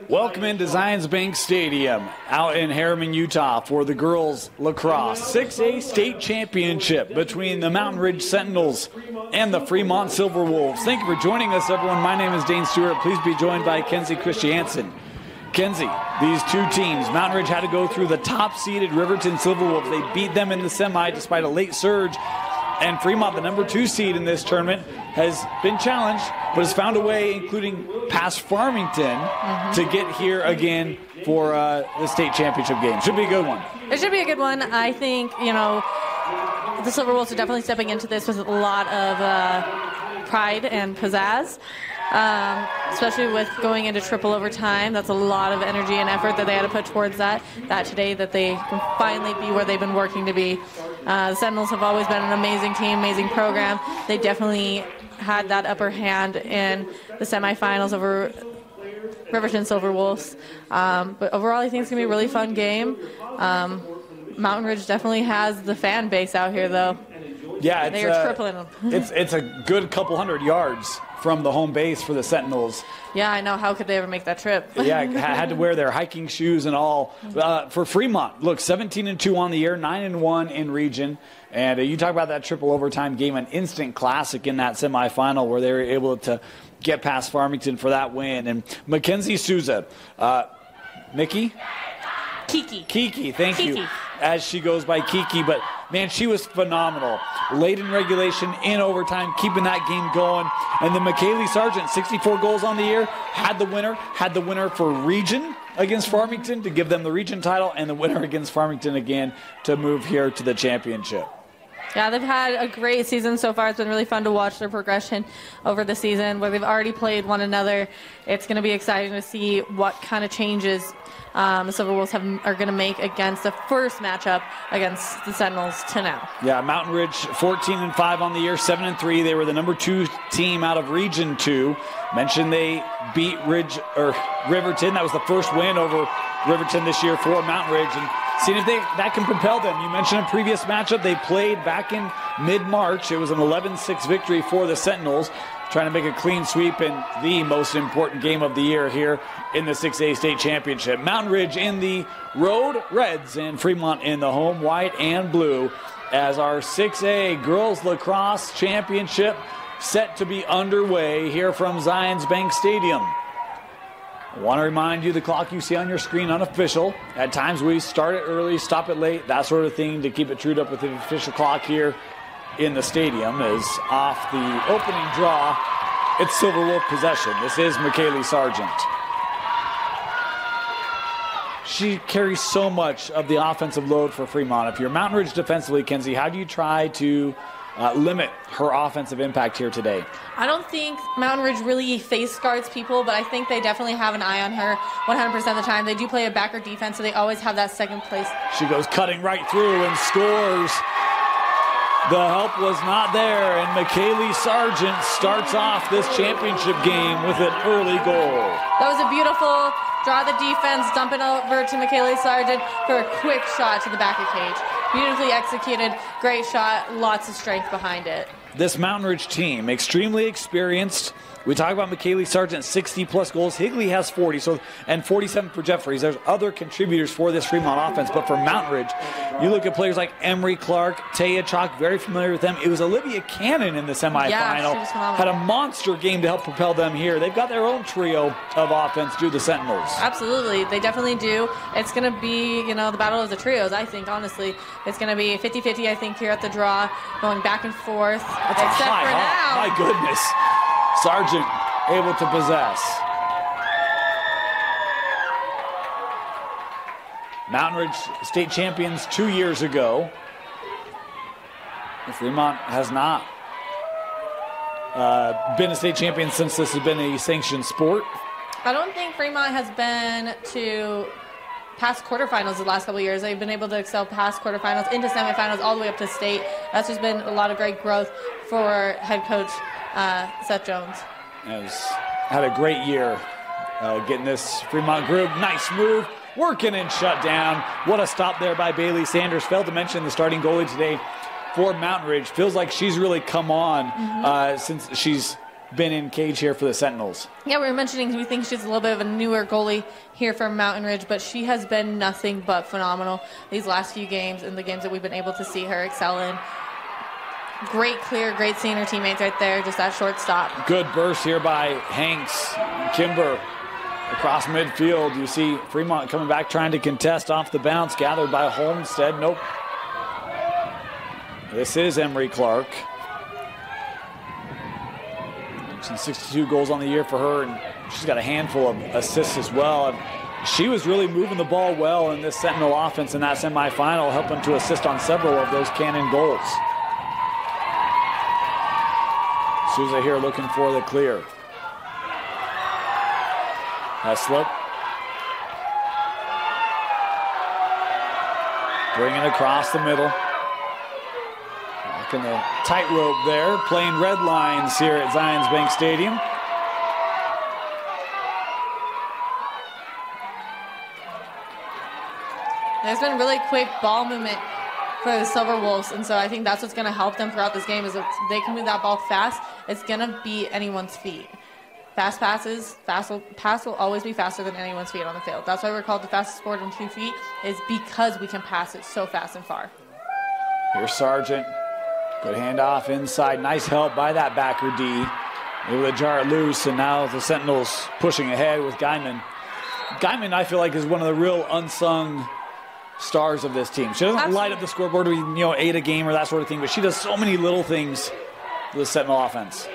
Welcome into Zions Bank Stadium out in Harriman, Utah for the girls lacrosse 6A state championship between the Mountain Ridge Sentinels and the Fremont Silverwolves. Thank you for joining us, everyone. My name is Dane Stewart. Please be joined by Kenzie Christiansen. Kenzie, these two teams, Mountain Ridge had to go through the top-seeded Riverton Silverwolves. They beat them in the semi despite a late surge. And Fremont, the number 2 seed in this tournament, has been challenged, but has found a way, including past Farmington, to get here again for the state championship game. Should be a good one. It should be a good one. I think, the Silverwolves are definitely stepping into this with a lot of pride and pizzazz, especially with going into triple overtime. That's a lot of energy and effort that they had to put towards that today, that they can finally be where they've been working to be. The Sentinels have always been an amazing team, amazing program. They definitely had that upper hand in the semifinals over Riverton Silverwolves. But overall, I think it's going to be a really fun game. Mountain Ridge definitely has the fan base out here, though. Yeah, they are tripling them. it's a good couple hundred yards from the home base for the Sentinels. Yeah, I know. How could they ever make that trip? Yeah, had to wear their hiking shoes and all. For Fremont, look, 17-2 on the year, 9-1 in region. And you talk about that triple overtime game, an instant classic in that semifinal where they were able to get past Farmington for that win. And Mackenzie Souza, Kiki, thank you, as she goes by Kiki. But, man, she was phenomenal. Late in regulation, in overtime, keeping that game going. And then McKaylee Sargent, 64 goals on the year, had the winner for region against Farmington to give them the region title, and the winner against Farmington again to move here to the championship. Yeah, they've had a great season so far. It's been really fun to watch their progression over the season where they've already played one another. It's going to be exciting to see what kind of changes the Silverwolves are going to make against the first matchup against the Sentinels to now. Yeah, Mountain Ridge 14-5 on the year, 7-3. They were the number 2 team out of Region 2. Mentioned they beat Riverton. That was the first win over Riverton this year for Mountain Ridge, and seeing if that can propel them. You mentioned a previous matchup they played back in mid-March. It was an 11-6 victory for the Sentinels, trying to make a clean sweep in the most important game of the year here in the 6A state championship. Mountain Ridge in the road reds and Fremont in the home white and blue as our 6A girls lacrosse championship set to be underway here from Zions Bank Stadium. I want to remind you the clock you see on your screen, unofficial. At times we start it early, stop it late, that sort of thing to keep it trued up with the official clock here in the stadium is off the opening draw. It's Silverwolf possession. This is McKaylee Sargent. She carries so much of the offensive load for Fremont. If you're Mountain Ridge defensively, Kenzie, how do you try to limit her offensive impact here today? I don't think Mountain Ridge really face guards people, but I think they definitely have an eye on her 100% of the time. They do play a backer defense, so they always have that second place. She goes cutting right through and scores. The help was not there, and McKaylee Sargent starts off this championship game with an early goal. That was a beautiful draw the defense, dump it over to McKaylee Sargent for a quick shot to the back of cage. Beautifully executed, great shot, lots of strength behind it. This Mountain Ridge team, extremely experienced. We talk about McKaylee Sargent, 60-plus goals. Higley has 40, and 47 for Jeffries. There's other contributors for this Fremont offense, but for Mountain Ridge, you look at players like Emery Clark, Taya Chalk, very familiar with them. It was Olivia Cannon in the semifinal. Yeah, had a monster game to help propel them here. They've got their own trio of offense, do the Sentinels. Absolutely, they definitely do. It's going to be, the battle of the trios, I think, honestly. It's going to be 50-50, I think, here at the draw, going back and forth. That's a high hop. My goodness. Sargent able to possess. Mountain Ridge state champions 2 years ago. Fremont has not been a state champion since this has been a sanctioned sport. I don't think Fremont has been to past quarterfinals the last couple of years. They've been able to excel past quarterfinals into semifinals all the way up to state. That's just been a lot of great growth for head coach Seth Jones. Has had a great year getting this Fremont group. Nice move, working and shut down. What a stop there by Bailey Sanders. Failed to mention the starting goalie today for Mountain Ridge. Feels like she's really come on since she's been in cage here for the Sentinels. Yeah, we were mentioning we think she's a little bit of a newer goalie here from Mountain Ridge, but she has been nothing but phenomenal these last few games and the games that we've been able to see her excel in. Great clear, great seeing her teammates right there, just that short stop. Good burst here by Hanks. Kimber across midfield. You see Fremont coming back trying to contest off the bounce, gathered by Holmstead. Nope. This is Emery Clark. 62 goals on the year for her, and she's got a handful of assists as well. And she was really moving the ball well in this Sentinel offense in that semifinal, helping to assist on several of those Cannon goals. Souza here looking for the clear. Heslop. Bringing across the middle. Walking the tightrope there, playing red lines here at Zions Bank Stadium. There's been really quick ball movement for the Silverwolves, and so I think that's what's going to help them throughout this game is if they can move that ball fast, it's going to be anyone's feet. Pass will always be faster than anyone's feet on the field. That's why we're called the fastest sport on 2 feet, is because we can pass it so fast and far. Here's Sargent. Good handoff inside. Nice help by that backer D. Able to jar it loose, and now the Sentinels pushing ahead with Guyman. Guyman, I feel like, is one of the real unsung stars of this team. She doesn't light up the scoreboard with 8 a game or that sort of thing, but she does so many little things for the Sentinel offense.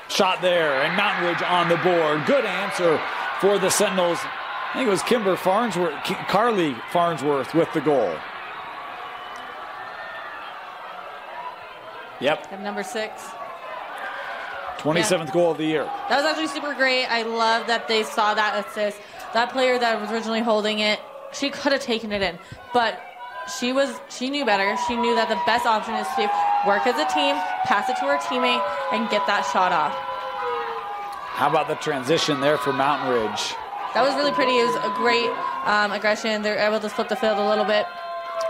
Shot there, and Mountain Ridge on the board. Good answer for the Sentinels. I think it was Carly Farnsworth with the goal. Yep. And number 6. 27th goal of the year. That was actually super great. I love that they saw that assist. That player that was originally holding it, she could have taken it in, but she knew better. She knew that the best option is to work as a team, pass it to her teammate, and get that shot off. How about the transition there for Mountain Ridge? That was really pretty. It was a great aggression. They're able to flip the field a little bit,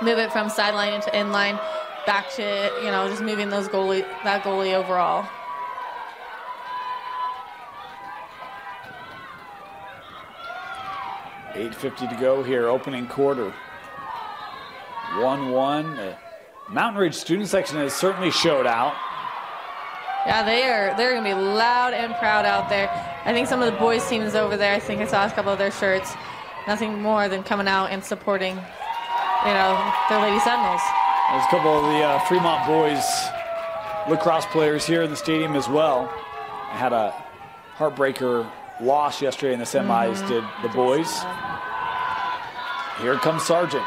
move it from sideline into inline, back to just moving that goalie overall. $8:50 to go here, opening quarter. 1-1. Mountain Ridge student section has certainly showed out. Yeah, they're going to be loud and proud out there. I think some of the boys' teams over there, I think I saw a couple of their shirts. Nothing more than coming out and supporting, their Lady Sentinels. There's a couple of the Fremont boys lacrosse players here in the stadium as well. I had a heartbreaker loss yesterday in the semis, did the boys. Here comes Sargent.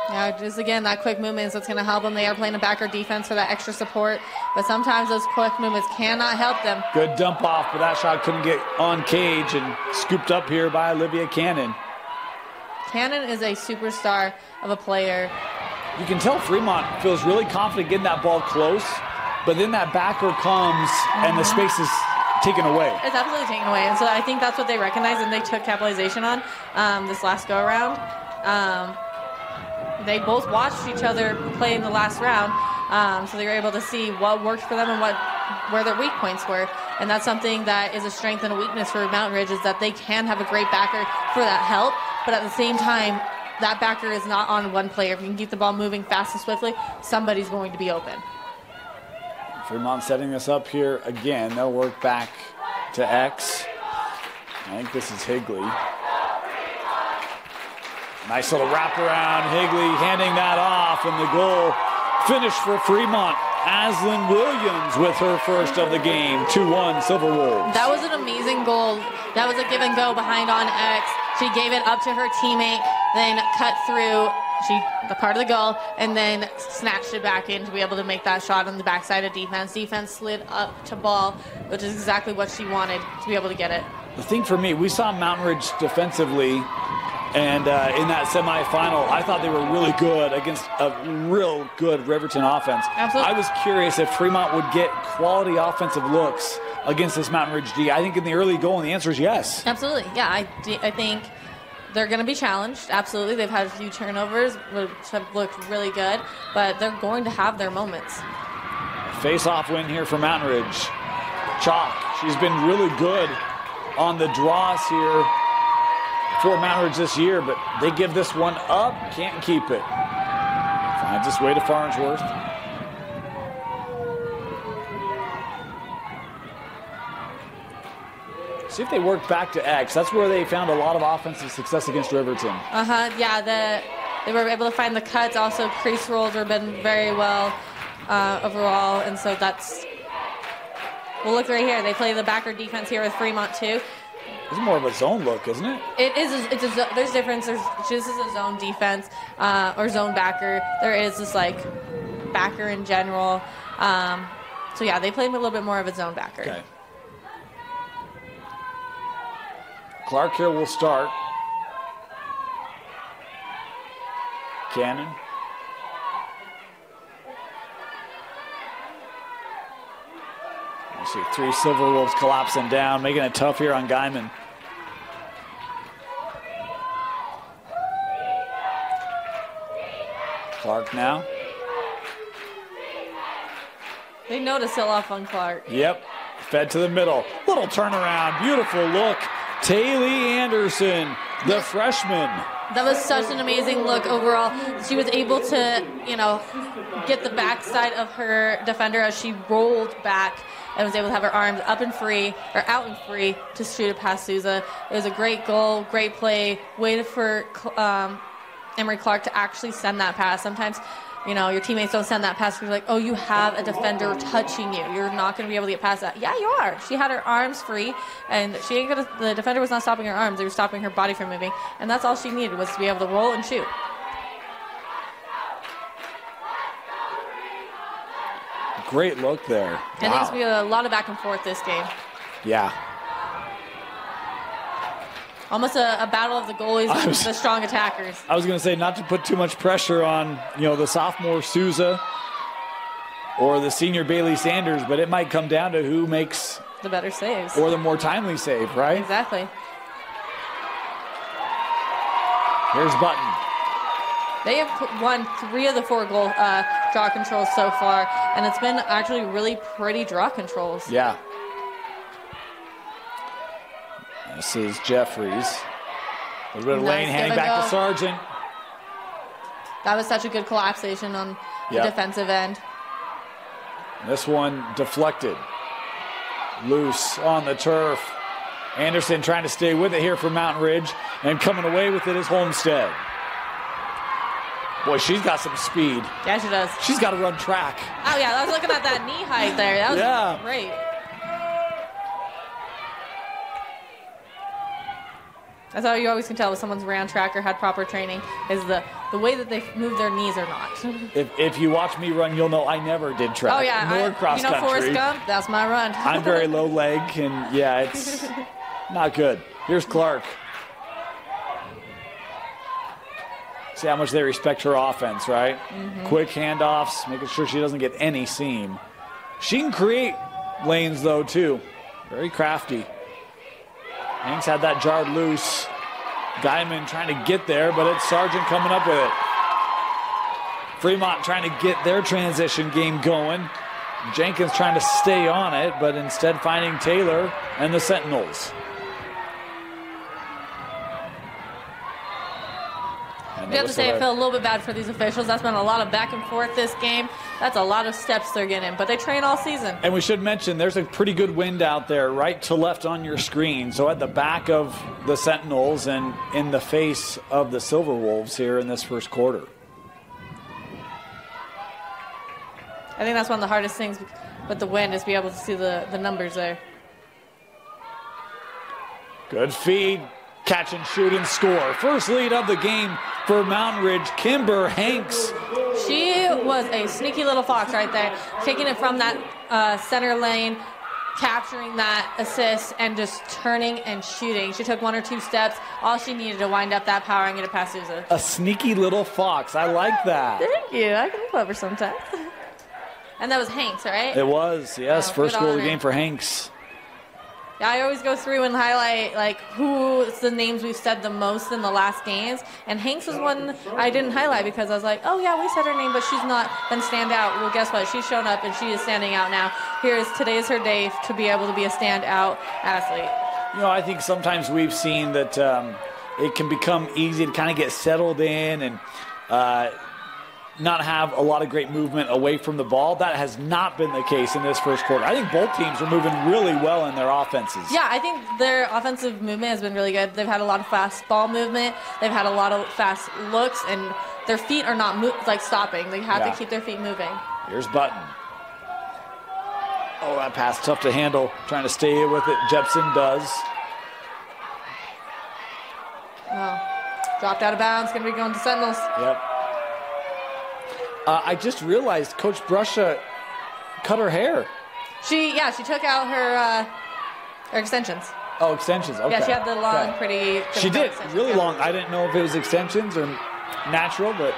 Yeah, just again, that quick movement is what's going to help them. They are playing a backer defense for that extra support, but sometimes those quick movements cannot help them. Good dump off, but that shot couldn't get on cage, and scooped up here by Olivia Cannon. Cannon is a superstar of a player. You can tell Fremont feels really confident getting that ball close, but then that backer comes and the space is taken away. It's absolutely taken away, and so I think that's what they recognized and they took capitalization on this last go-around. They both watched each other play in the last round, so they were able to see what worked for them and where their weak points were. And that's something that is a strength and a weakness for Mountain Ridge, is that they can have a great backer for that help, but at the same time, that backer is not on one player. If you can keep the ball moving fast and swiftly, somebody's going to be open. Fremont setting this up here again. They'll work back to X. I think this is Higley. Nice little wraparound. Higley handing that off, and the goal finished for Fremont. Aslyn Williams with her first of the game. 2-1 Silverwolves. That was an amazing goal. That was a give and go behind on X. She gave it up to her teammate, then cut through the part of the goal, and then snatched it back in to be able to make that shot on the backside of defense. Defense slid up to ball, which is exactly what she wanted to be able to get it. The thing for me, we saw Mountain Ridge defensively, and in that semifinal, I thought they were really good against a real good Riverton offense. Absolutely. I was curious if Fremont would get quality offensive looks against this Mountain Ridge D. I think in the early goal, and the answer is yes. Absolutely, yeah. I think they're going to be challenged. Absolutely. They've had a few turnovers, which have looked really good, but they're going to have their moments. Face-off win here for Mountain Ridge. Chalk, she's been really good on the draws here for Mountain Ridge this year, but they give this one up, can't keep it. Finds its way to Farnsworth. See if they work back to X. That's where they found a lot of offensive success against Riverton. Yeah, they were able to find the cuts. Also, crease rolls have been very well overall, and so that's. Well, look right here. They play the backer defense here with Fremont too. It's more of a zone look, isn't it? It is. There's difference. This is a zone defense or zone backer. There is this like backer in general. So yeah, they played a little bit more of a zone backer. Okay. Clark here will start. Cannon. You see 3 Silverwolves collapsing down, making it tough here on Guyman. Clark now. They know to sell off on Clark. Yep. Fed to the middle. Little turnaround. Beautiful look. Taylor Anderson, the freshman. That was such an amazing look overall. She was able to, get the backside of her defender as she rolled back and was able to have her arms up and free, or out and free, to shoot it past Souza. It was a great goal, great play. Waited for Emery Clark to actually send that pass. Sometimes, your teammates don't send that pass because you're like, oh, you have a defender touching you. You're not going to be able to get past that. Yeah, you are. She had her arms free, and the defender was not stopping her arms. They were stopping her body from moving, and that's all she needed was to be able to roll and shoot. Great look there. And there's going to be a lot of back and forth this game. Yeah. Almost a battle of the goalies and the strong attackers. I was going to say not to put too much pressure on, the sophomore Souza or the senior Bailey Sanders, but it might come down to who makes the better saves or the more timely save, right? Exactly. Here's Button. They have won 3 of the 4 goal draw controls so far, and it's been actually really pretty draw controls. Yeah. This is Jeffries. A little bit of lane handing back to Sargent. That was such a good collapsation on the defensive end. This one deflected. Loose on the turf. Anderson trying to stay with it here for Mountain Ridge, and coming away with it is Homestead. Boy, she's got some speed. Yeah, she does. She's got to run track. Oh, yeah, I was looking at that knee height there. That was great. That's how you always can tell if someone's ran track or had proper training, is the way that they move their knees or not. If you watch me run, you'll know I never did track. Oh, yeah. Nor cross country. Forrest Gump, that's my run. I'm very low leg, and, it's not good. Here's Clark. See how much they respect her offense, right? Mm-hmm. Quick handoffs, making sure she doesn't get any seam. She can create lanes, though, too. Very crafty. Hanks had that jarred loose. Guyman trying to get there, but it's Sargent coming up with it. Fremont trying to get their transition game going. Jenkins trying to stay on it, but instead finding Taylor and the Sentinels. You have to say I feel a little bit bad for these officials. That's been a lot of back and forth this game. That's a lot of steps they're getting, but they train all season. And we should mention there's a pretty good wind out there, right to left on your screen. So at the back of the Sentinels and in the face of the Silverwolves here in this first quarter. I think that's one of the hardest things with the wind is be able to see the numbers there. Good feed. Catch and shoot and score. First lead of the game for Mountain Ridge, Kimber Hanks. She was a sneaky little fox right there, taking it from that center lane, capturing that assist, and just turning and shooting. She took 1 or 2 steps. All she needed to wind up that power and get it past Souza. A sneaky little fox. I like that. Thank you. I can be clever sometimes. And that was Hanks, right? It was, yes. First goal of the game for Hanks. Yeah, I always go through and highlight like who's the names we've said the most in the last games. And Hanks is one I didn't highlight because I was like, oh yeah, we said her name, but she's not been stand out. Well, guess what? She's shown up and she is standing out now. Today is her day to be able to be a standout athlete. You know, I think sometimes we've seen that it can become easy to kind of get settled in and not have a lot of great movement away from the ball. That has not been the case in this first quarter. I think both teams are moving really well in their offenses. Yeah, I think their offensive movement has been really good. They've had a lot of fast ball movement. They've had a lot of fast looks, and their feet are not stopping. They have to keep their feet moving. Here's Button. Oh, that pass tough to handle. Trying to stay with it. Jepson does. Well, dropped out of bounds. Going to be going to Sentinels. Yep. I just realized Coach Brusha cut her hair. She took out her extensions. Oh, extensions. Okay. Yeah, she had the long, pretty. She did really long. I didn't know if it was extensions or natural, but.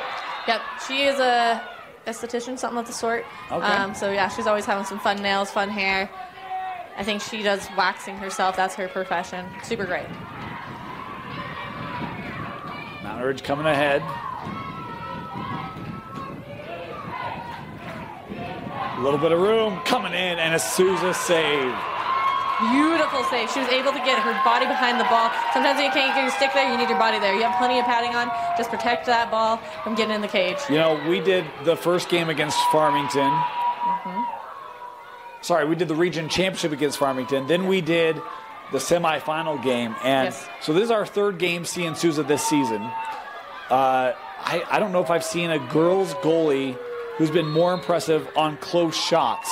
Yep, she is a esthetician, something of the sort. Okay. So yeah, she's always having some fun nails, fun hair. I think she does waxing herself. That's her profession. Super great. Mountain Ridge coming ahead. A little bit of room coming in, and a Souza save. Beautiful save. She was able to get her body behind the ball. Sometimes you can't get your stick there, you need your body there. You have plenty of padding on. Just protect that ball from getting in the cage. You know, we did the first game against Farmington. Sorry, we did the region championship against Farmington. Then we did the semifinal game. And so this is our third game seeing Souza this season. I don't know if I've seen a girls goalie who's been more impressive on close shots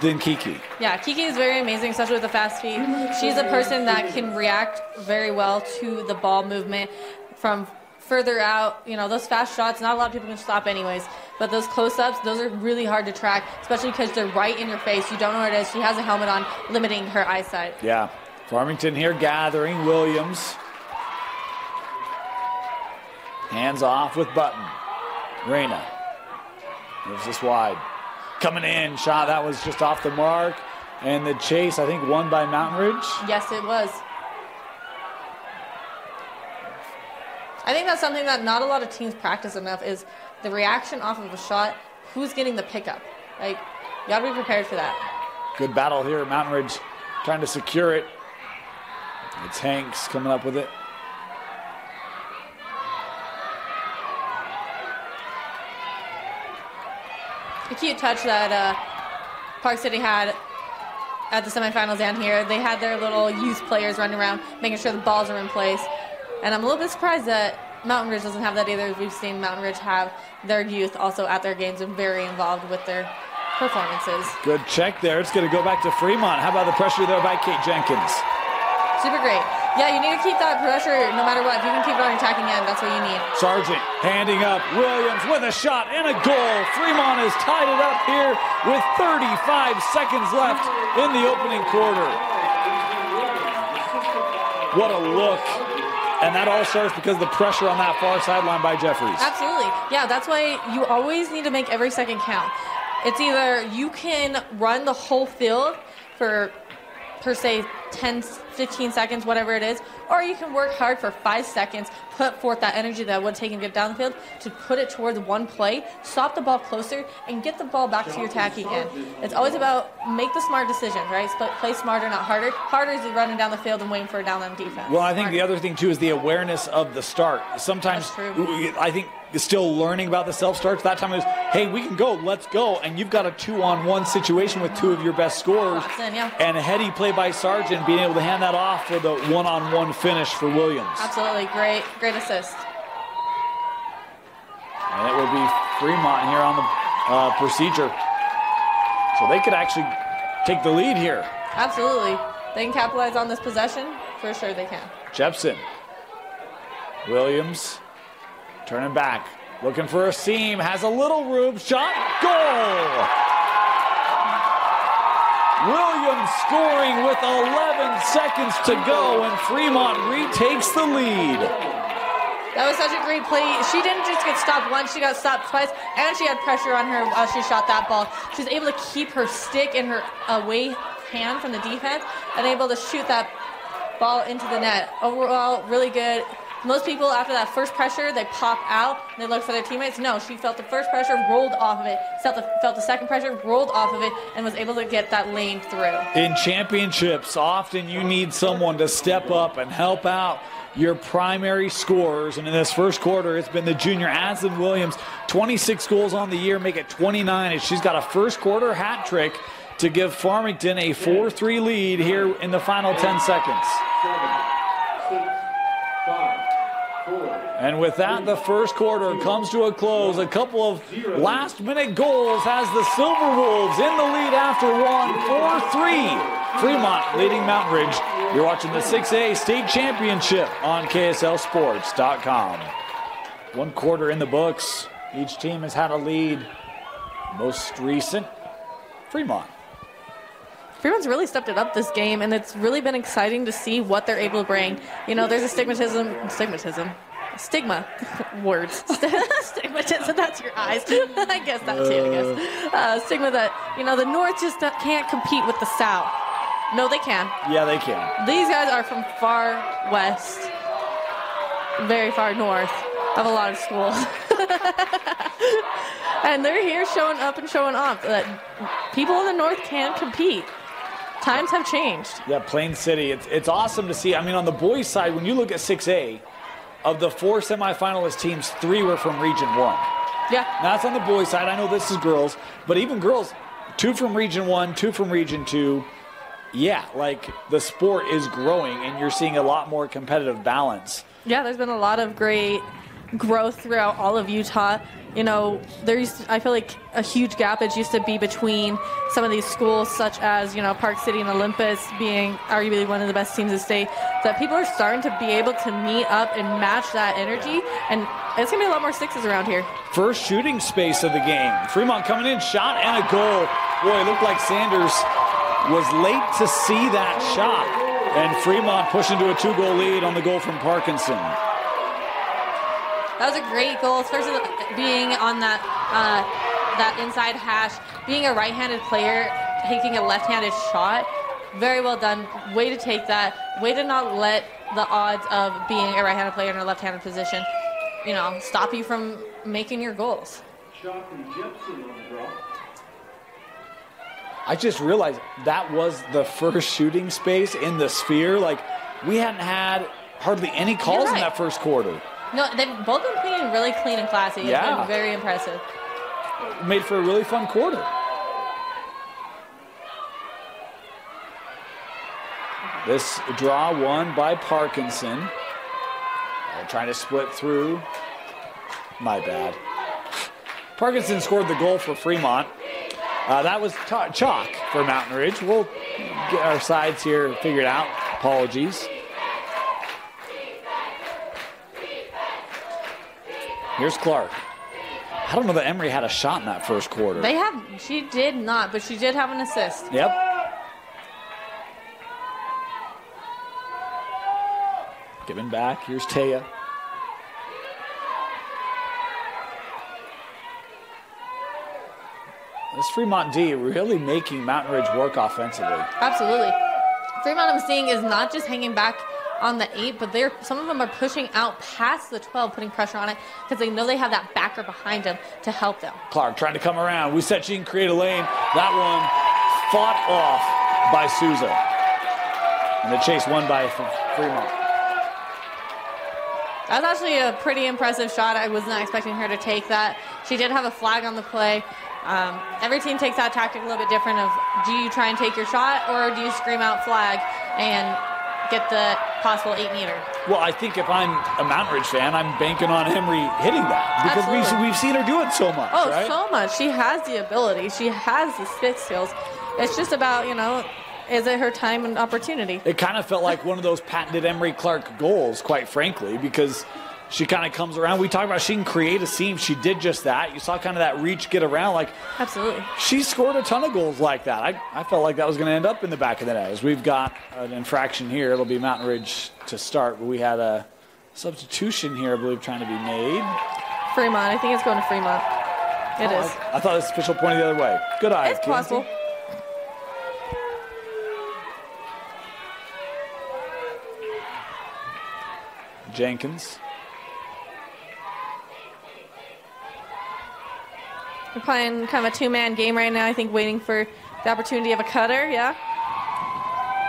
than Kiki. Yeah, Kiki is very amazing, especially with the fast feet. She's a person that can react very well to the ball movement from further out. You know, those fast shots, not a lot of people can stop anyways. But those close-ups, those are really hard to track, especially because they're right in your face. You don't know where it is. She has a helmet on, limiting her eyesight. Yeah. Farmington here gathering. Williams. Hands off with Button. Reyna. Moves this wide. Coming in. Shot that was just off the mark. And the chase, I think, won by Mountain Ridge. Yes, it was. I think that's something that not a lot of teams practice enough is the reaction off of a shot. Who's getting the pickup? Like, you got to be prepared for that. Good battle here. Mountain Ridge trying to secure it. It's Hanks coming up with it. A cute touch that Park City had at the semifinals down here. They had their little youth players running around, making sure the balls are in place. And I'm a little bit surprised that Mountain Ridge doesn't have that either. We've seen Mountain Ridge have their youth also at their games and very involved with their performances. Good check there. It's going to go back to Fremont. How about the pressure there by Kate Jenkins? Super great. Yeah, you need to keep that pressure no matter what. If you can keep it on your attacking end, that's what you need. Sargent handing up. Williams with a shot and a goal. Fremont has tied it up here with 35 seconds left in the opening quarter. What a look. And that all starts because of the pressure on that far sideline by Jeffries. Absolutely. Yeah, that's why you always need to make every second count. It's either you can run the whole field for, per se, 10, 15 seconds, whatever it is, or you can work hard for 5 seconds, put forth that energy that would take and get down the field to put it towards one play, stop the ball closer, and get the ball back to your attacking end. It's always about make the smart decision, right? Play smarter, not harder. Harder is running down the field and waiting for a down on defense. Well, I think the other thing, too, is the awareness of the start. Sometimes, I think, still learning about the self-starts. That time it was, hey, we can go, let's go. And you've got a 2-on-1 situation with two of your best scorers. And a heady play by Sargent, being able to hand that off for the 1-on-1 finish for Williams. Absolutely. Great assist. And it will be Fremont here on the procedure. So they could actually take the lead here. Absolutely. They can capitalize on this possession. For sure they can. Jepson. Williams. Turning back. Looking for a seam. Has a little room. Shot. Goal! Williams scoring with 11 seconds to go, and Fremont retakes the lead. That was such a great play. She didn't just get stopped once, she got stopped twice, and she had pressure on her while she shot that ball. She was able to keep her stick and her away can from the defense and able to shoot that ball into the net. Overall, really good. Most people, after that first pressure, they pop out and they look for their teammates. No, she felt the first pressure, rolled off of it, felt the second pressure, rolled off of it, and was able to get that lane through. In championships, often you need someone to step up and help out your primary scorers. And in this first quarter, it's been the junior Aslan Williams, 26 goals on the year, make it 29. And she's got a first quarter hat trick to give Farmington a 4-3 lead here in the final 10 seconds. And with that, the first quarter comes to a close. A couple of last-minute goals has the Silverwolves in the lead after one, 4-3. Fremont leading Mountain Ridge. You're watching the 6A State Championship on KSLSports.com. One quarter in the books. Each team has had a lead. Most recent, Fremont. Fremont's really stepped it up this game, and it's really been exciting to see what they're able to bring. You know, there's a stigma, words. Stigmatism, that's your eyes. I guess that too, stigma that, you know, the North just can't compete with the South. No, they can. Yeah, they can. These guys are from far west, very far north of a lot of schools. And they're here showing up and showing off that people in the North can compete. Times have changed. Yeah, Plain City. It's awesome to see. I mean, on the boys' side, when you look at 6A, of the 4 semifinalist teams, 3 were from Region 1. Yeah. Now, that's on the boys' side. I know this is girls, but even girls, 2 from Region 1, 2 from Region 2. Yeah, like the sport is growing, and you're seeing a lot more competitive balance. Yeah, there's been a lot of great growth throughout all of Utah. You know, I feel like a huge gap it used to be between some of these schools, such as, you know, Park City and Olympus being arguably one of the best teams in the state, that people are starting to be able to meet up and match that energy, and it's going to be a lot more sixes around here. First shooting space of the game. Fremont coming in, shot and a goal. Boy, it looked like Sanders was late to see that shot, and Fremont pushing to a 2-goal lead on the goal from Parkinson. That was a great goal, especially being on that that inside hash, being a right-handed player, taking a left-handed shot. Very well done. Way to take that. Way to not let the odds of being a right-handed player in a left-handed position, you know, stop you from making your goals. I just realized that was the first shooting space in the sphere. Like, we hadn't had hardly any calls in that first quarter. No, they've both been playing really clean and classy. It's been very impressive. Made for a really fun quarter. This draw won by Parkinson. Trying to split through. My bad. Parkinson scored the goal for Fremont. That was chalk for Mountain Ridge. We'll get our sides here figured out. Apologies. Here's Clark. I don't know that Emery had a shot in that first quarter. She did not, but she did have an assist. Yep. Giving back. Here's Taya. This Fremont D really making Mountain Ridge work offensively. Absolutely. Fremont, I'm seeing, is not just hanging back on the 8, but some of them are pushing out past the 12, putting pressure on it because they know they have that backer behind them to help them. Clark trying to come around. We said she can create a lane. That one fought off by Souza. And the chase won by Fremont. That was actually a pretty impressive shot. I was not expecting her to take that. She did have a flag on the play. Every team takes that tactic a little bit different of, do you try and take your shot or do you scream out flag and get the possible 8-meter? Well, I think if I'm a Mountain Ridge fan, I'm banking on Emery hitting that because we've seen her do it so much. Oh, right? So much. She has the ability. She has the stick skills. It's just about, you know, is it her time and opportunity? It kind of felt like one of those patented Emery Clark goals, quite frankly, because she kind of comes around. We talked about she can create a seam. She did just that. You saw kind of that reach get around. Like, absolutely. She scored a ton of goals like that. I felt like that was going to end up in the back of the net. As we've got an infraction here, it'll be Mountain Ridge to start. But we had a substitution here, I believe, trying to be made. Fremont. I think it's going to Fremont. It is. I thought this official pointed the other way. Good eye. It's possible. Jenkins. We're playing kind of a two-man game right now, I think, waiting for the opportunity of a cutter, yeah.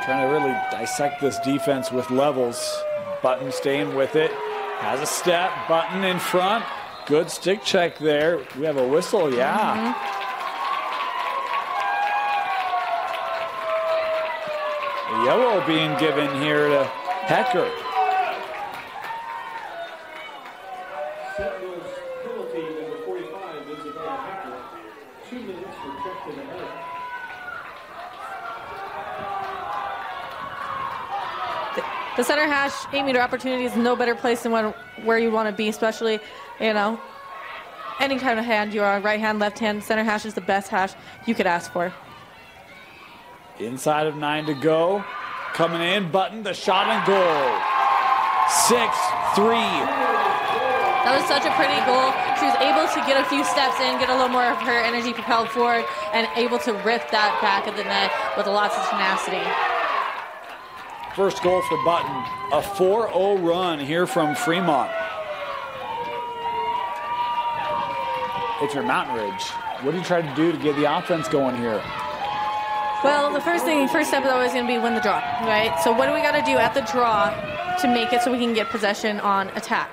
Trying to really dissect this defense with levels. Button staying with it. Has a step. Button in front. Good stick check there. We have a whistle, yeah. A yellow being given here to Hecker. The center hash 8-meter opportunity is no better place than where you want to be, especially, you know, any kind of hand you're on, right hand, left hand. Center hash is the best hash you could ask for. Inside of 9 to go. Coming in, Button, the shot and goal. 6-3. That was such a pretty goal. She was able to get a few steps in, get a little more of her energy propelled forward, and able to rip that back of the net with lots of tenacity. First goal for Button, a 4-0 run here from Fremont. If you're Mountain Ridge, what do you try to do to get the offense going here? Well, the first step is always going to be win the draw, right? So what do we got to do at the draw to make it so we can get possession on attack?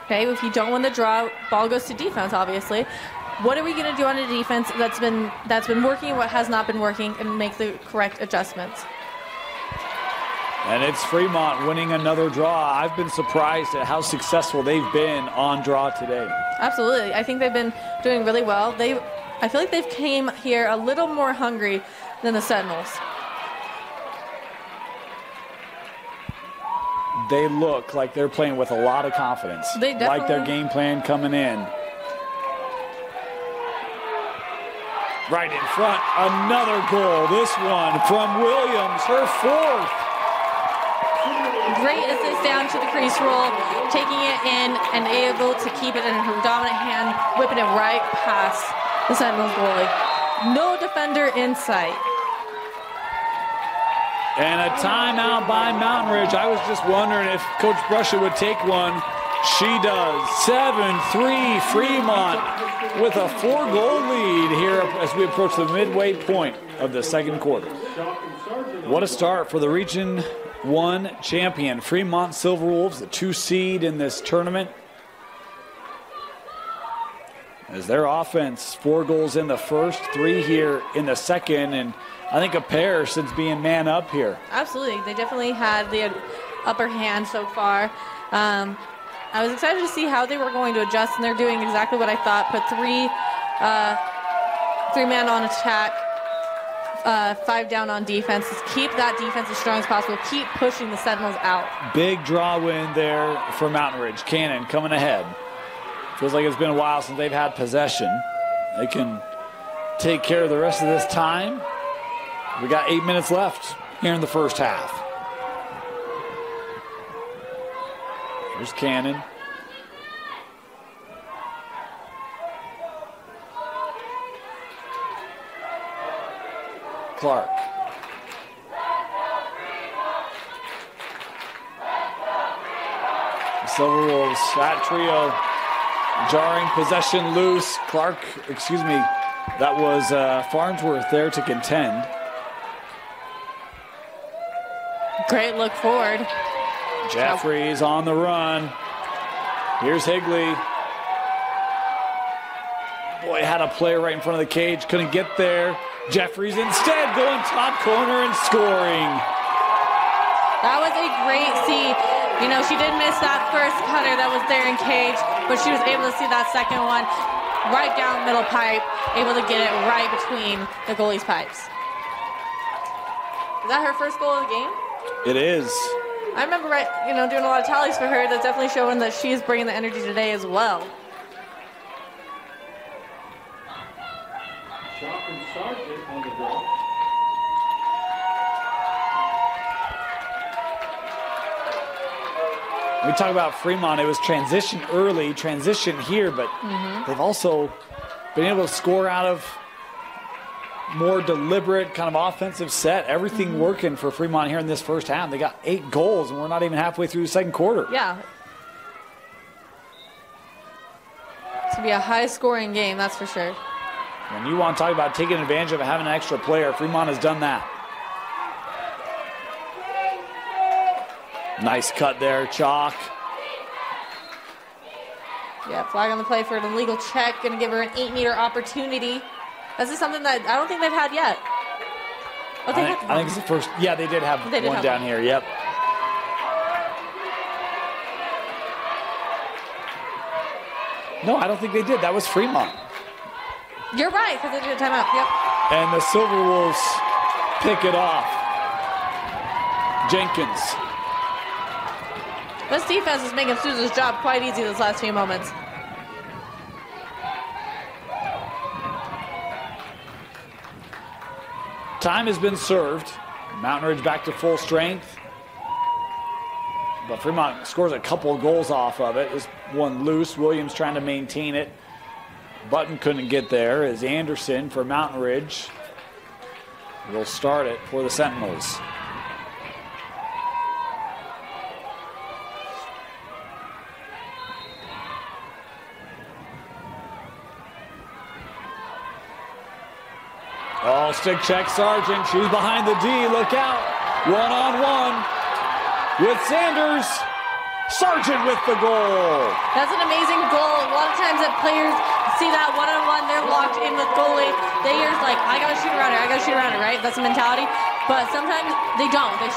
Okay, if you don't win the draw, ball goes to defense, obviously. What are we going to do on a defense that's been working, what has not been working, and make the correct adjustments? And it's Fremont winning another draw. I've been surprised at how successful they've been on draw today. Absolutely. I think they've been doing really well. I feel like they've came here a little more hungry than the Sentinels. They look like they're playing with a lot of confidence. They definitely like their game plan coming in. Right in front, another goal. This one from Williams, her fourth. Great assist down to the crease roll, taking it in and able to keep it in her dominant hand, whipping it right past the Sentinels goalie. No defender in sight. And a timeout by Mountain Ridge. I was just wondering if Coach Brusha would take one. She does. 7-3 Fremont with a 4-goal lead here as we approach the midway point of the second quarter. What a start for the Region 1 champion, Fremont Silverwolves, the 2 seed in this tournament. As their offense, 4 goals in the first, 3 here in the second, and I think a pair since being man up here. Absolutely. They definitely had the upper hand so far. I was excited to see how they were going to adjust, and they're doing exactly what I thought. Put 3 men on attack, 5 down on defense. Just keep that defense as strong as possible. Keep pushing the Sentinels out. Big draw win there for Mountain Ridge. Cannon coming ahead. Feels like it's been a while since they've had possession. They can take care of the rest of this time. We got 8 minutes left here in the first half. Here's Cannon. Clark. Silverwolves, that trio. Jarring possession loose. Clark, excuse me, that was Farnsworth there to contend. Great look forward. Jeffries on the run. Here's Higley. Boy, had a player right in front of the cage, couldn't get there. Jeffries instead going top corner and scoring. That was a great see. You know, she did miss that first cutter that was there in cage, but she was able to see that second one right down middle pipe, able to get it right between the goalie's pipes. Is that her first goal of the game? It is. I remember, doing a lot of tallies for her. That's definitely showing that she's bringing the energy today as well. We talk about Fremont, it was transition early, transition here, but they've also been able to score out of more deliberate kind of offensive set. Everything working for Fremont here in this first half. They got 8 goals, and we're not even halfway through the second quarter. Yeah, to be a high-scoring game, that's for sure. When you want to talk about taking advantage of having an extra player, Fremont has done that. Nice cut there, Chalk. Yeah, flag on the play for an illegal check. Going to give her an 8-meter opportunity. This is something that I don't think they've had yet. Oh, I think it's the first. Yeah, they did have one down here. Yep. No, I don't think they did. That was Fremont. You're right, because they did a timeout. Yep. And the Silverwolves pick it off. Jenkins. This defense is making Sousa's job quite easy those last few moments. Time has been served. Mountain Ridge back to full strength. But Fremont scores a couple of goals off of it. This one loose. Williams trying to maintain it. Button couldn't get there as Anderson for Mountain Ridge will start it for the Sentinels. Oh, stick check Sargent. She's behind the D. Look out. One-on-one with Sanders. Sargent with the goal. That's an amazing goal. A lot of times that players see that one-on-one, they're locked in with goalie. They're like, I gotta shoot around her, I gotta shoot around her, right? That's the mentality. But sometimes they don't. They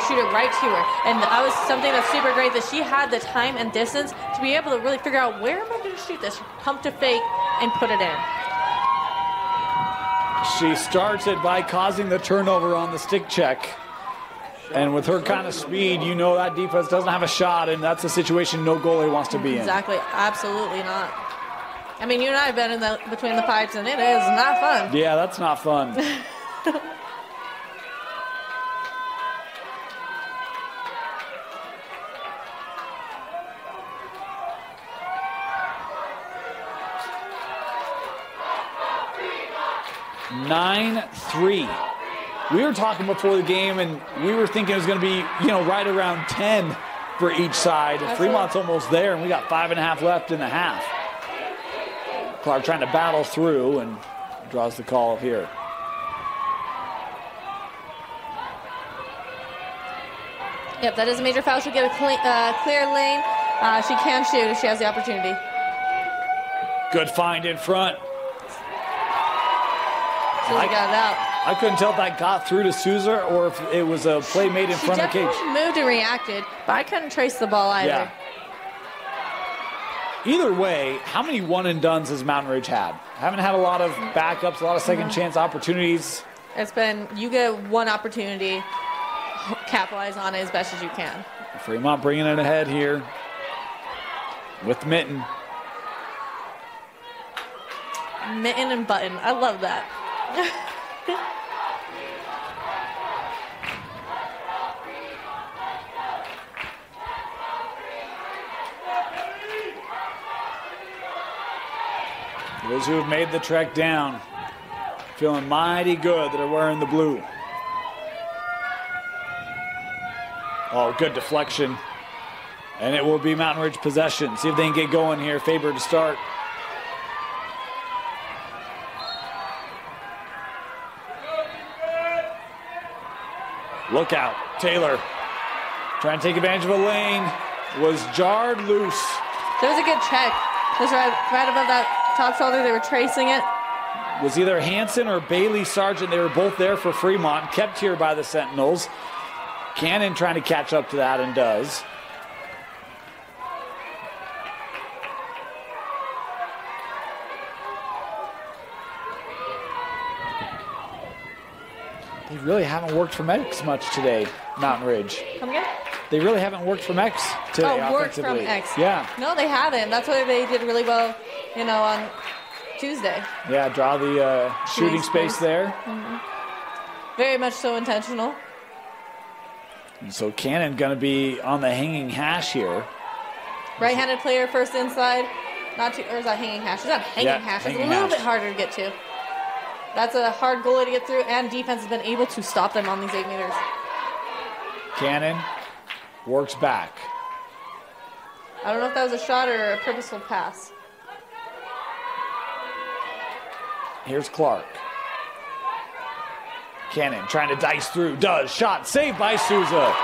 shoot it right to her. And that was something that's super great, that she had the time and distance to be able to really figure out, where am I gonna shoot this? Pump to fake and put it in. She starts it by causing the turnover on the stick check. And with her kind of speed, you know that defense doesn't have a shot, and that's a situation no goalie wants to be in. Exactly. Absolutely not. I mean, you and I have been in between the pipes, and it is not fun. Yeah, that's not fun. (9-3). We were talking before the game, and we were thinking it was going to be, right around 10 for each side. Fremont's almost there, and we got 5.5 left in the half. Clark trying to battle through and draws the call here. Yep, that is a major foul. She'll get a clear lane. She can shoot if she has the opportunity. Good find in front. Sousa got it out. I couldn't tell if that got through to Sousa or if it was a play made in front of the cage. She definitely moved and reacted, but I couldn't trace the ball either. Yeah. Either way, how many one-and-dones has Mountain Ridge had? Haven't had a lot of backups, a lot of second-chance opportunities. It's been, you get one opportunity, capitalize on it as best as you can. Fremont bringing it ahead here with Mitten. Mitten and Button. I love that. Those who have made the trek down feeling mighty good that are wearing the blue. Oh, good deflection. And it will be Mountain Ridge possession. See if they can get going here. Faber to start. Look out. Taylor trying to take advantage of a lane. Was jarred loose. There was a good check. Just right above that top shoulder. They were tracing it. Was either Hanson or Bailey Sargent. They were both there for Fremont. Kept here by the Sentinels. Cannon trying to catch up to that and does. They really haven't worked from X much today, Mountain Ridge. Come again? They really haven't worked from X today. Oh, worked from X. Yeah. No, they haven't. That's why they did really well, on Tuesday. Yeah, draw the shooting space there. Mm-hmm. Very much so intentional. And so Cannon going to be on the hanging hash here. Right-handed player first inside. Or is that hanging hash? It's not hanging hash. It's a little bit harder to get to. That's a hard goalie to get through, and defense has been able to stop them on these 8 meters. Cannon works back. I don't know if that was a shot or a purposeful pass. Here's Clark. Cannon trying to dice through. Does. Shot. Saved by Souza.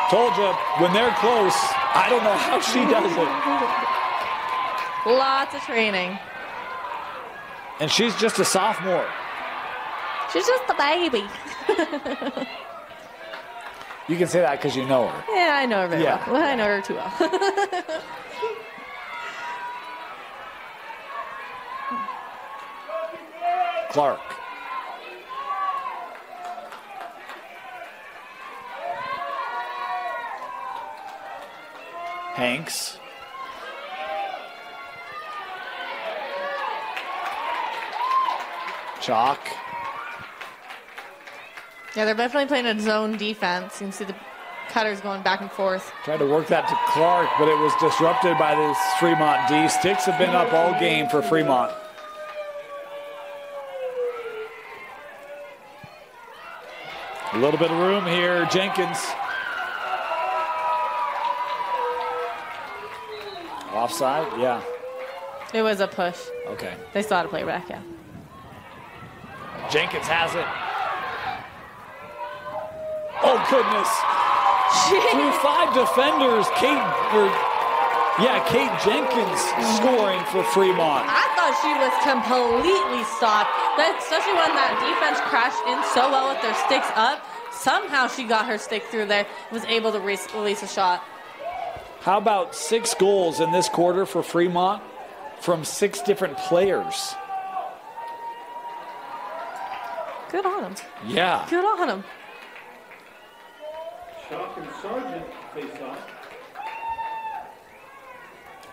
Told you, when they're close, I don't know how she does it. Lots of training. And she's just a sophomore. She's just a baby. You can say that because you know her. Yeah, I know her very well. I know her too well. Clark. Hanks. Chalk. Yeah, they're definitely playing a zone defense. You can see the cutters going back and forth. Tried to work that to Clark, but it was disrupted by this Fremont D. Sticks have been up all game for Fremont. A little bit of room here. Jenkins. Offside? Yeah. It was a push. Okay. They still had to play it back, yeah. Jenkins has it. Oh, goodness. Through 5 defenders, Kate Jenkins scoring for Fremont. I thought she was completely stopped, especially when that defense crashed in so well with their sticks up. Somehow she got her stick through there, was able to release a shot. How about 6 goals in this quarter for Fremont from 6 different players? Good on them. Yeah. Good on them. Shock and Sargent face off.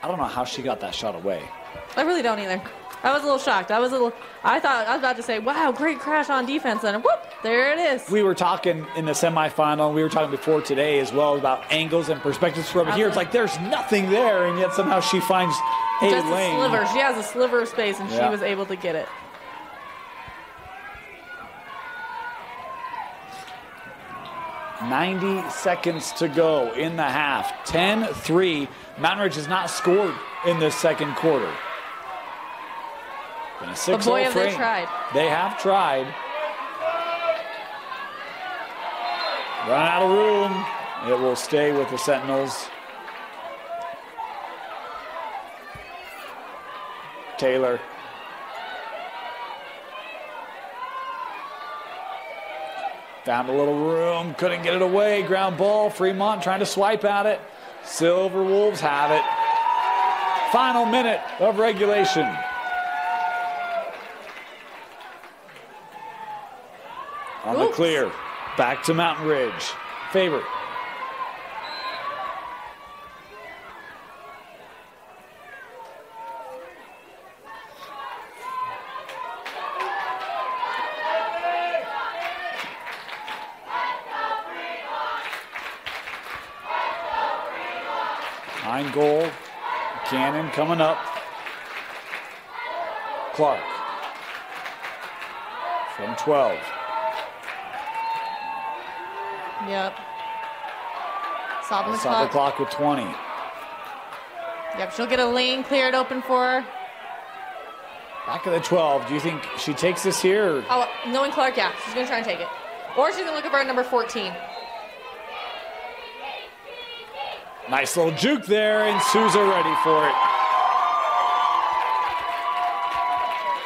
I don't know how she got that shot away. I really don't either. I was a little shocked. I thought I was about to say, wow, great crash on defense, and whoop, there it is. We were talking in the semifinal, and we were talking before today as well about angles and perspectives from here. It's like there's nothing there, and yet somehow she finds a just lane. A sliver. She has a sliver of space, and she was able to get it. .90 seconds to go in the half. 10-3. Mountain Ridge has not scored in this second quarter. Been a 6-0 But boy, have frame. they tried. They have tried. Run out of room. It will stay with the Sentinels. Taylor. Found a little room, couldn't get it away. Ground ball, Fremont trying to swipe at it. Silverwolves have it. Final minute of regulation. On the clear, back to Mountain Ridge. Favorite. Behind goal, Cannon coming up. Clark from 12. Yep. Stop the Stop the clock with 20. Yep, she'll get a lane cleared open for her. Back of the 12. Do you think she takes this here? Or? Oh, knowing Clark, yeah, she's going to try and take it. Or she's going to look over at number 14. Nice little juke there, and Souza ready for it.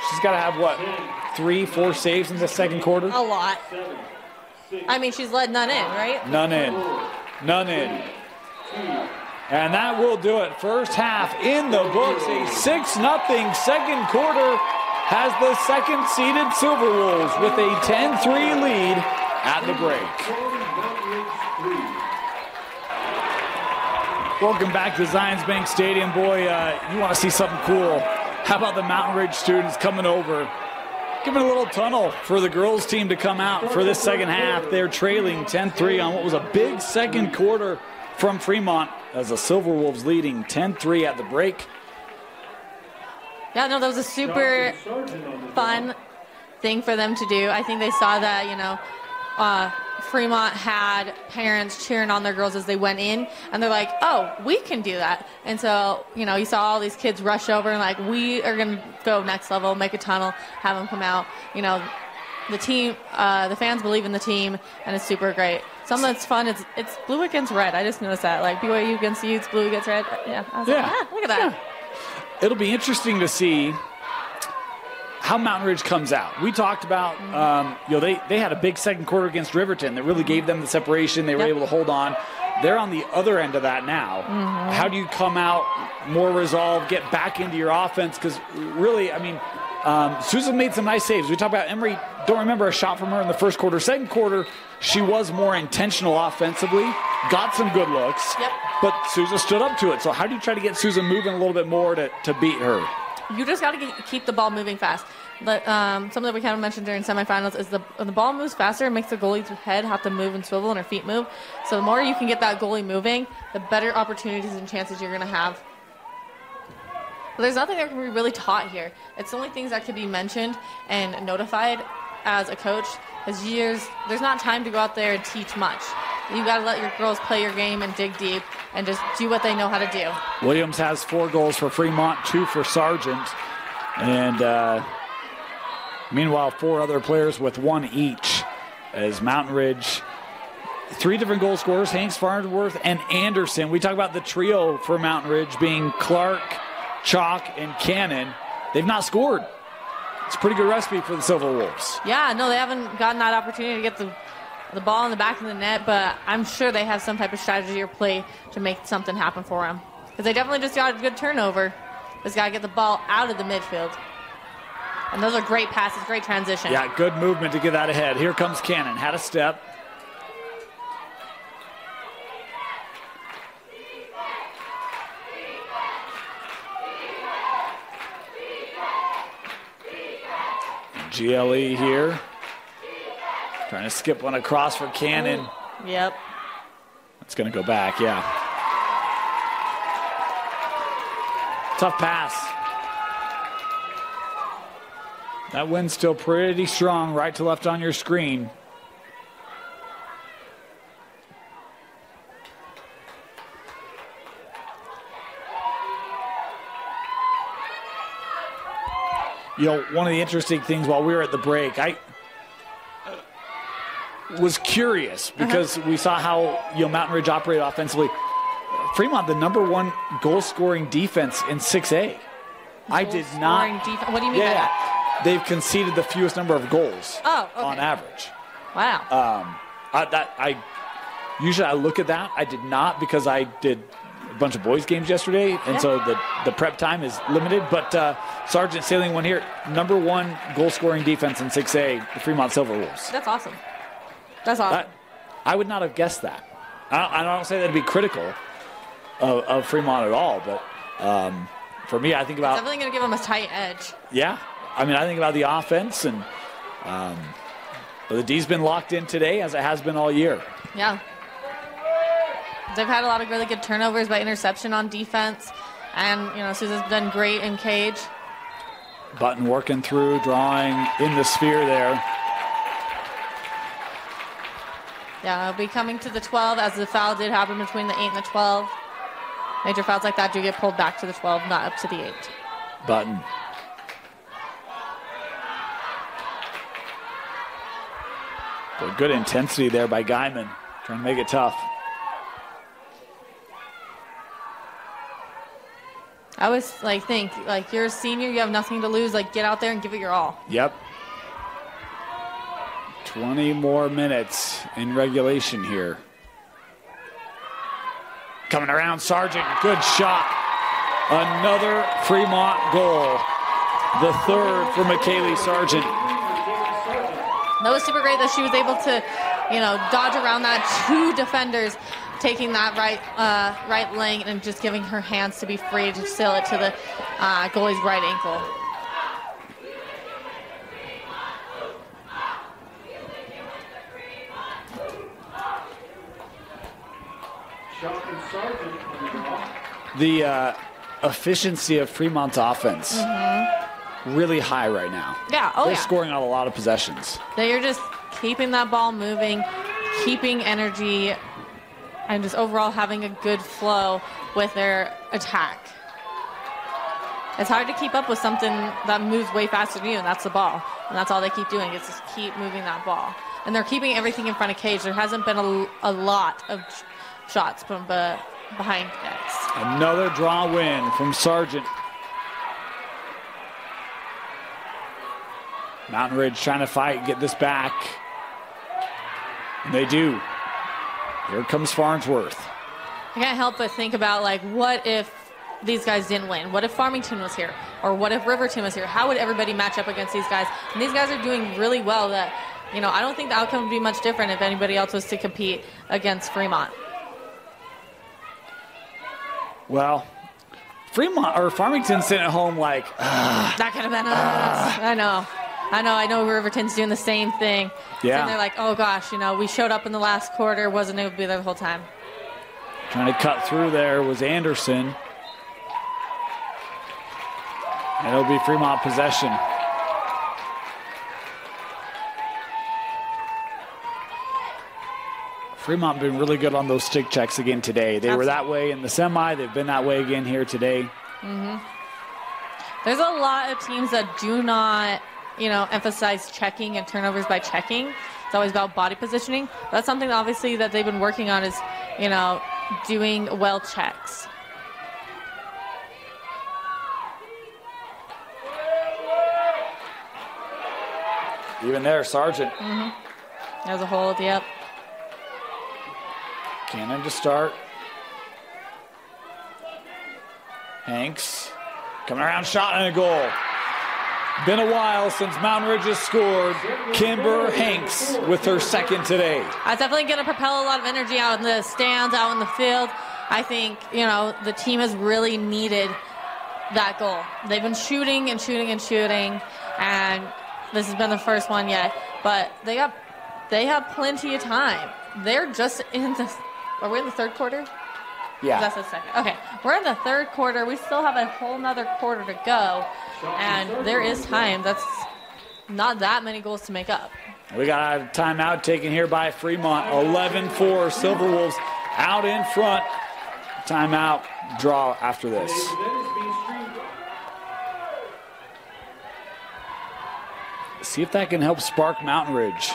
She's got to have, what, 3-4 saves in the second quarter? A lot. I mean, she's led none in, right? None in. None in. And that will do it. First half in the books. A 6-0 second quarter has the second-seeded Silverwolves with a 10-3 lead at the break. Welcome back to Zions Bank Stadium. Boy, you want to see something cool. How about the Mountain Ridge students coming over? Giving a little tunnel for the girls team to come out for this second half. They're trailing 10-3 on what was a big second quarter from Fremont as the Silverwolves leading 10-3 at the break. Yeah, no, that was a super fun thing for them to do. I think they saw that, Fremont had parents cheering on their girls as they went in, and they're like, oh, we can do that. And so, you saw all these kids rush over and like, we are going to go next level, make a tunnel, have them come out. The team, the fans believe in the team, and it's super great. Something that's fun, it's blue against red. I just noticed that. Like, BYU against Utes, blue against red. Yeah, I was like, look at that. Yeah. It'll be interesting to see how Mountain Ridge comes out. We talked about, they had a big second quarter against Riverton that really gave them the separation. They were able to hold on. They're on the other end of that now. Mm-hmm. How do you come out more resolved, get back into your offense? Because really, Susan made some nice saves. We talked about Emery. Don't remember a shot from her in the first quarter. Second quarter, she was more intentional offensively, got some good looks, but Susan stood up to it. So how do you try to get Susan moving a little bit more to beat her? You just got to keep the ball moving fast. But something that we kind of mentioned during semifinals is when the ball moves faster, it makes the goalie's head have to move and swivel and her feet move. So the more you can get that goalie moving, the better opportunities and chances you're going to have. But there's nothing that can be really taught here. It's only things that can be mentioned and notified as a coach. There's not time to go out there and teach much. You got to let your girls play your game and dig deep and just do what they know how to do. Williams has 4 goals for Fremont, 2 for Sargent. And meanwhile, 4 other players with 1 each as Mountain Ridge. 3 different goal scorers, Hanks, Farnsworth, and Anderson. We talk about the trio for Mountain Ridge being Clark, Chalk, and Cannon. They've not scored. It's a pretty good recipe for the Silverwolves. Yeah, no, they haven't gotten that opportunity to get the ball in the back of the net, but I'm sure they have some type of strategy or play to make something happen for them. Because they definitely just got a good turnover. Just got to get the ball out of the midfield. And those are great passes, great transition. Yeah, good movement to get that ahead. Here comes Cannon. Had a step. GLE here. Trying to skip one across for Cannon. Yep. It's going to go back, yeah. Tough pass. That wind's still pretty strong, right to left on your screen. One of the interesting things while we were at the break, I was curious because we saw how Mountain Ridge operated offensively. Fremont, the #1 goal-scoring defense in 6A. I did not. What do you mean by that? They've conceded the fewest number of goals on average. Wow. Usually I look at that. I did not because I did a bunch of boys games yesterday, and so the prep time is limited. But Sargent sailing one here, #1 goal-scoring defense in 6A, the Fremont Silverwolves. That's awesome. That's awesome. I would not have guessed that. I don't say that to be critical of Fremont at all, but for me, I think about... It's definitely going to give them a tight edge. Yeah. I think about the offense, and but the D's been locked in today, as it has been all year. Yeah. They've had a lot of really good turnovers by interception on defense, and, Susan's done great in cage. Button working through, drawing in the sphere there. Yeah, it'll be coming to the 12, as the foul did happen between the 8 and the 12. Major fouls like that do get pulled back to the 12, not up to the 8. Button. But good intensity there by Guyman, trying to make it tough. I always think you're a senior, you have nothing to lose. Get out there and give it your all. Yep. 20 more minutes in regulation here. Coming around, Sargent, good shot. Another Fremont goal. The 3rd for McKaylee Sargent. That was super great that she was able to, dodge around that 2 defenders, taking that right lane and just giving her hands to be free to sail it to the goalie's right ankle. The efficiency of Fremont's offense really high right now. Yeah, They're scoring on a lot of possessions. They're just keeping that ball moving, keeping energy and just overall having a good flow with their attack. It's hard to keep up with something that moves way faster than you, and that's the ball. And that's all they keep doing is just keep moving that ball. And they're keeping everything in front of cage. There hasn't been a lot of shots from behind nets. Another draw win from Sargent. Mountain Ridge trying to fight, get this back. And they do. Here comes Farnsworth. I can't help but think about, like, what if these guys didn't win? What if Farmington was here? Or what if Riverton was here? How would everybody match up against these guys? And these guys are doing really well that, you know, I don't think the outcome would be much different if anybody else was to compete against Fremont. Well, Fremont or Farmington sitting at home like, that could have been us. I know Riverton's doing the same thing. Yeah. And they're like, oh gosh, you know, we showed up in the last quarter, wasn't able to be there the whole time. Trying to cut through there was Anderson. And it'll be Fremont possession. Fremont been really good on those stick checks again today. They were that way in the semi. They've been that way again here today. There's a lot of teams that do not, you know, emphasize checking and turnovers by checking. It's always about body positioning. That's something obviously that they've been working on is, you know, doing well checks. Even there, Sargent. There's a hold, yep. Cannon to start. Hanks coming around, shot and a goal. Been a while since Mountain Ridge has scored. Kimber Hanks with her second today. That's definitely going to propel a lot of energy out in the stands, out in the field. I think, you know, the team has really needed that goal. They've been shooting and shooting and shooting, and this has been the first one yet. But they have plenty of time. They're just in the... Are we in the third quarter? Yeah. That's the second. Okay, we're in the third quarter. We still have a whole nother quarter to go, and there is time. That's not that many goals to make up. We got a timeout taken here by Fremont. 11-4 Silverwolves out in front. Timeout, draw after this. See if that can help spark Mountain Ridge.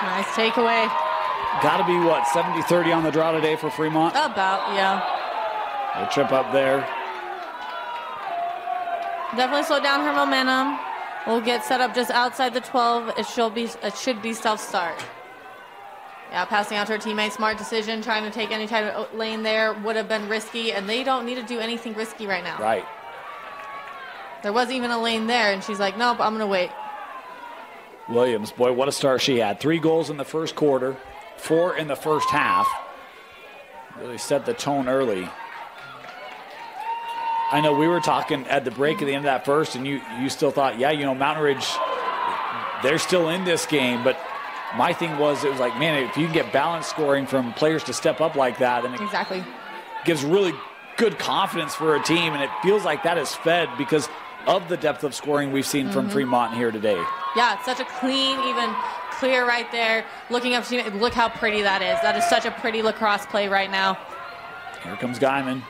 Nice takeaway. Got to be, what, 70-30 on the draw today for Fremont? About, yeah. A trip up there. Definitely slow down her momentum. We'll get set up just outside the 12. It should be self-start. Yeah, passing out to her teammate. Smart decision. Trying to take any type of lane there would have been risky, and they don't need to do anything risky right now. Right. There wasn't even a lane there, and she's like, nope, I'm going to wait. Williams, boy, what a start she had. 3 goals in the first quarter, 4 in the first half. Really set the tone early. I know we were talking at the break at the end of that first, and you still thought, yeah, you know, Mountain Ridge, they're still in this game. But my thing was, it was like, man, if you can get balanced scoring from players to step up like that, then it gives really good confidence for a team, and it feels like that is fed because of the depth of scoring we've seen from Fremont here today. Yeah, it's such a clean, even clear right there. Looking up, look how pretty that is. That is such a pretty lacrosse play right now. Here comes Guyman.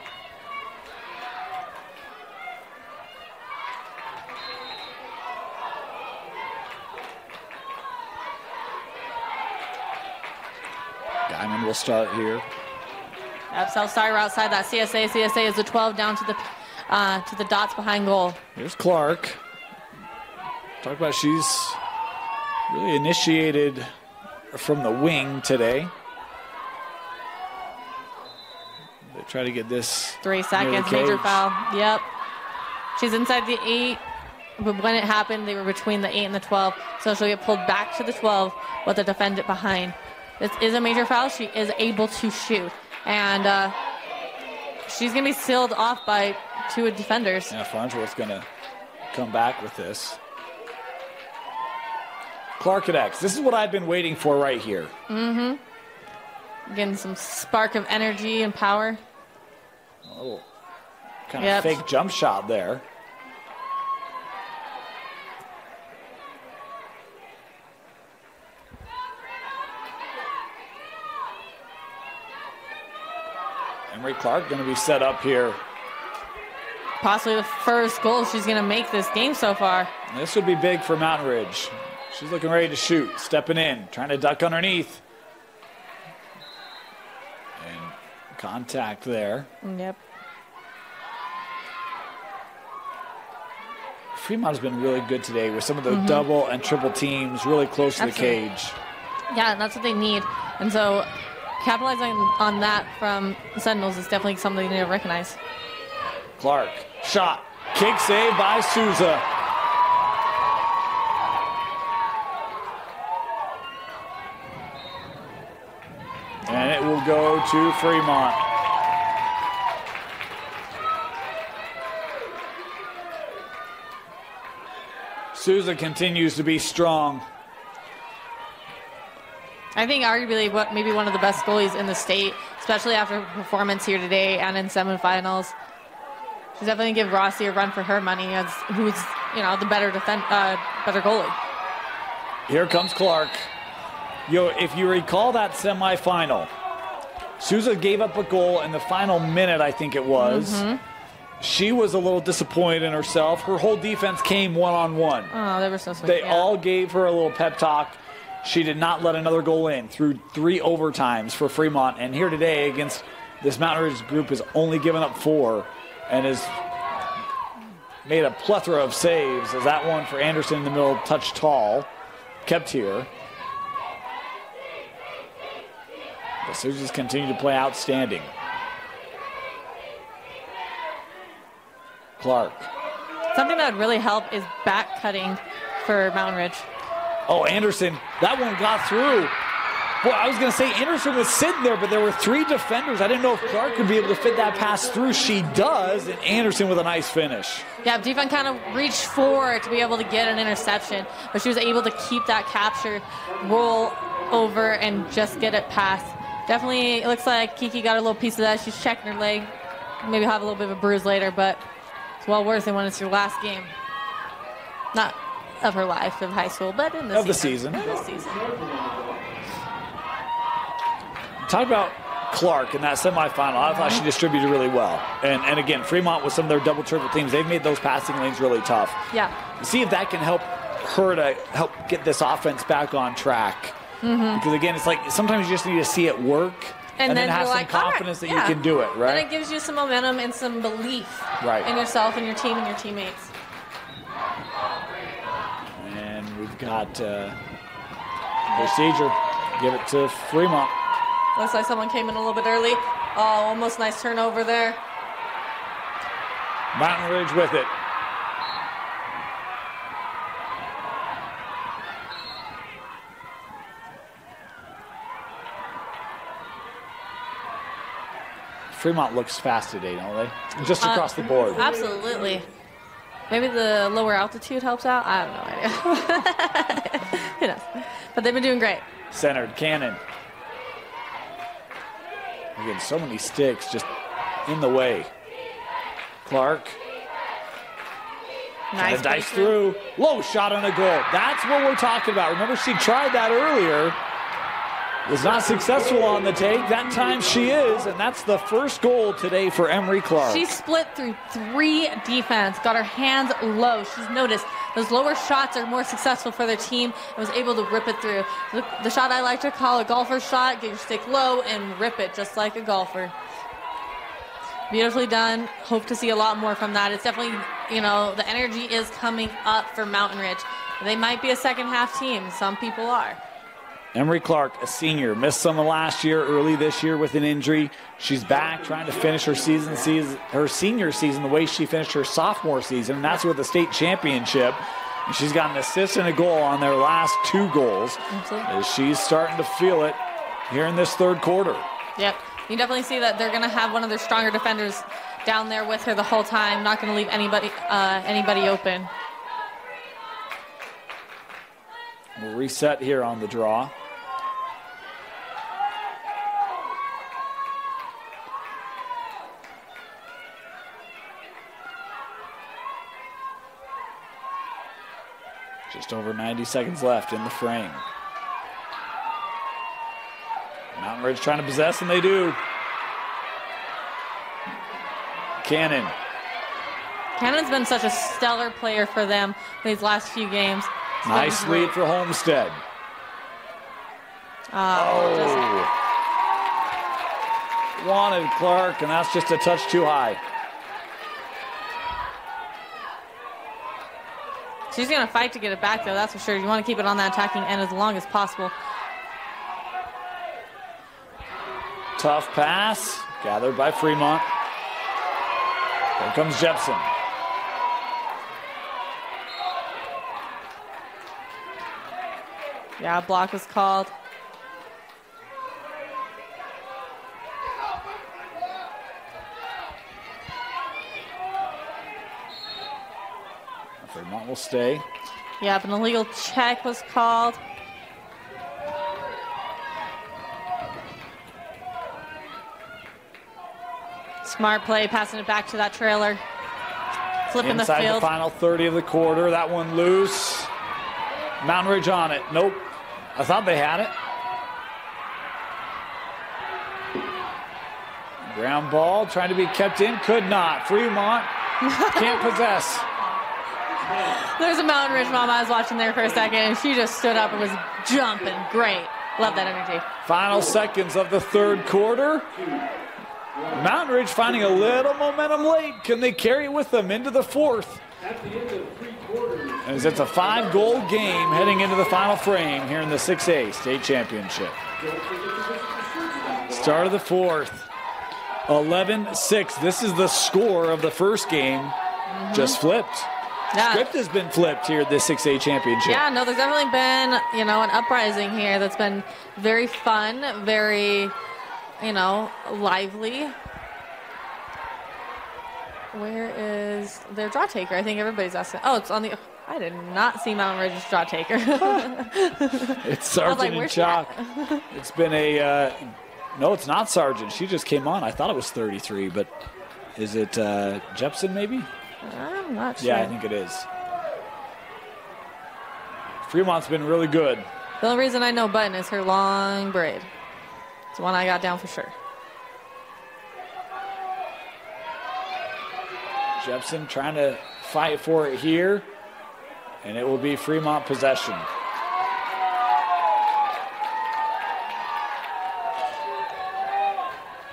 Guyman will start here. Yep, self-start outside that CSA. CSA is the 12 down to the dots behind goal. Here's Clark. Talk about she's really initiated from the wing today. They try to get this 3 seconds, major foul. Yep. She's inside the 8, but when it happened, they were between the 8 and the 12, so she'll get pulled back to the 12 with the defendant behind. This is a major foul. She is able to shoot, and she's going to be sealed off by 2 defenders. Yeah, Farnsworth's going to come back with this. Clark at X. This is what I've been waiting for right here. Getting some spark of energy and power. A little kind of fake jump shot there. Emery Clark going to be set up here. Possibly the first goal she's going to make this game so far. This would be big for Mountain Ridge. She's looking ready to shoot, stepping in, trying to duck underneath. And contact there. Yep. Fremont has been really good today with some of the double and triple teams really close to the cage. Yeah, and that's what they need. And so capitalizing on that from the Sentinels is definitely something they need to recognize. Clark, shot, kick save by Souza. And it will go to Fremont. Souza continues to be strong. I think arguably maybe one of the best goalies in the state, especially after her performance here today and in semifinals. She's definitely give Rossi a run for her money as who's the better better goalie. Here comes Clark. If you recall that semifinal, Souza gave up a goal in the final minute, I think it was. She was a little disappointed in herself. Her whole defense came one-on-one. Oh, they were so sweet. They all gave her a little pep talk. She did not let another goal in through 3 overtimes for Fremont. And here today against this Mountain Ridge group has only given up 4 and has made a plethora of saves. As that one for Anderson in the middle, touched tall, kept here. The Sousa's continue to play outstanding. Clark. Something that would really help is back cutting for Mountain Ridge. Oh, Anderson, that one got through. Boy, I was going to say Anderson was sitting there, but there were 3 defenders. I didn't know if Clark could be able to fit that pass through. She does, and Anderson with a nice finish. Yeah, defense kind of reached forward to be able to get an interception, but she was able to keep that capture, roll over, and just get it past. Definitely, it looks like Kiki got a little piece of that. She's checking her leg. Maybe have a little bit of a bruise later, but it's well worth it when it's your last game. Not of her life, of high school, but in the season. Of the season. Talk about Clark in that semifinal. I thought she distributed really well. And again, Fremont with some of their double triple teams, they've made those passing lanes really tough. Yeah. See if that can help her to help get this offense back on track. Because again, it's like sometimes you just need to see it work and then have some confidence that you can do it, right? And it gives you some momentum and some belief in yourself and your team and your teammates. And we've got procedure. Give it to Fremont. Looks like someone came in a little bit early. Oh, almost nice turnover there. Mountain Ridge with it. Fremont looks fast today, don't they? Just across the board. Absolutely. Maybe the lower altitude helps out. I have no idea. Who knows? But they've been doing great. Centered, Cannon. Again, so many sticks just in the way. Clark. Nice dice through. Low shot on a goal. That's what we're talking about. Remember, she tried that earlier. Was not successful on the take. That time she is, and that's the first goal today for Emery Clark. She split through 3 defense, got her hands low. She's noticed those lower shots are more successful for their team and was able to rip it through. The shot I like to call a golfer's shot, get your stick low and rip it just like a golfer. Beautifully done. Hope to see a lot more from that. It's definitely, the energy is coming up for Mountain Ridge. They might be a second half team. Some people are. Emery Clark, a senior, missed some of last year, early this year with an injury. She's back trying to finish her her senior season the way she finished her sophomore season, and that's with the state championship. And she's got an assist and a goal on their last 2 goals. Absolutely. As she's starting to feel it here in this third quarter. Yep. You definitely see that they're going to have one of their stronger defenders down there with her the whole time, not going to leave anybody open. We'll reset here on the draw. Just over 90 seconds left in the frame. Mountain Ridge trying to possess, and they do. Cannon. Cannon's been such a stellar player for them these last few games. Nice lead for Homestead. Wanted Clark, and that's just a touch too high. She's going to fight to get it back, though, that's for sure. You want to keep it on that attacking end as long as possible. Tough pass, gathered by Fremont. Here comes Jepson. Yeah, block was called. Fremont will stay. Yep, an illegal check was called. Smart play, passing it back to that trailer. Flipping Inside the field. The final 30 of the quarter. That one loose. Mountain Ridge on it. Nope. I thought they had it. Ground ball trying to be kept in. Could not. Fremont can't possess. There's a Mountain Ridge mom I was watching there for a second, and she just stood up and was jumping. Great. Love that energy. Final seconds of the third quarter. Mountain Ridge finding a little momentum late. Can they carry it with them into the fourth? At the end of 3 quarters. As it's a 5-goal game heading into the final frame here in the 6A state championship. Start of the fourth. 11-6. This is the score of the first game. Just flipped. Yeah. Script has been flipped here at the 6A championship. Yeah, no, there's definitely been, an uprising here that's been very fun, very, lively. Where is their draw taker? I think everybody's asking. Oh, it's on the. I did not see Mountain Ridge's draw taker. It's Sargent and Chalk. It's been a. No, it's not Sargent. She just came on. I thought it was 33, but is it Jepson maybe? I'm not sure. Yeah, I think it is. Fremont's been really good. The only reason I know Button is her long braid. It's one I got down for sure. Jepson trying to fight for it here, and it will be Fremont possession.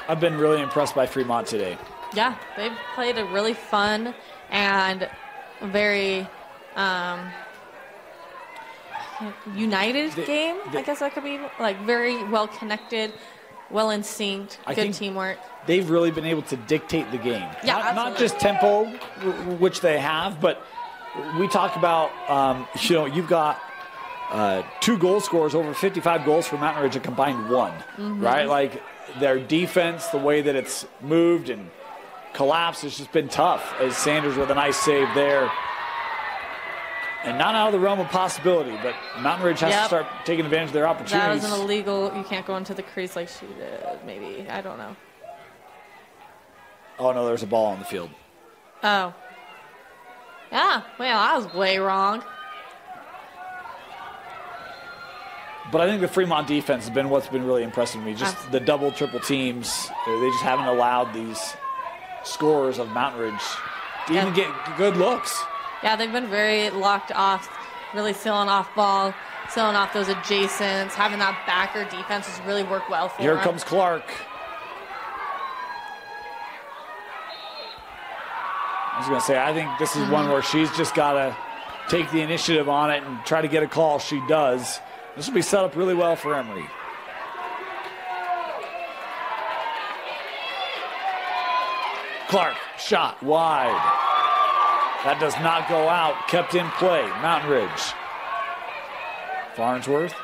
I've been really impressed by Fremont today. Yeah, they've played a really fun and very united game. I guess that could be very well connected, well in sync, good teamwork. They've really been able to dictate the game. Yeah, not just tempo, which they have, but we talk about, you've got 2 goal scorers, over 55 goals for Mountain Ridge, a combined 1, right? Like their defense, the way that it's moved and collapsed has just been tough, as Sanders with a nice save there. And not out of the realm of possibility, but Mountain Ridge has to start taking advantage of their opportunities. That was an illegal, you can't go into the crease like she did, maybe. I don't know. Oh, no, there's a ball on the field. Oh. Yeah, well, I was way wrong. But I think the Fremont defense has been what's been really impressing me. Just the double, triple teams. They just haven't allowed these scorers of Mountain Ridge to even get good looks. Yeah, they've been very locked off, really sealing off ball, sealing off those adjacents, having that backer defense has really worked well for them. Here comes Clark. I was going to say, I think this is one where she's just got to take the initiative on it and try to get a call. She does. This will be set up really well for Emory. Clark, shot wide. That does not go out. Kept in play. Mountain Ridge. Farnsworth.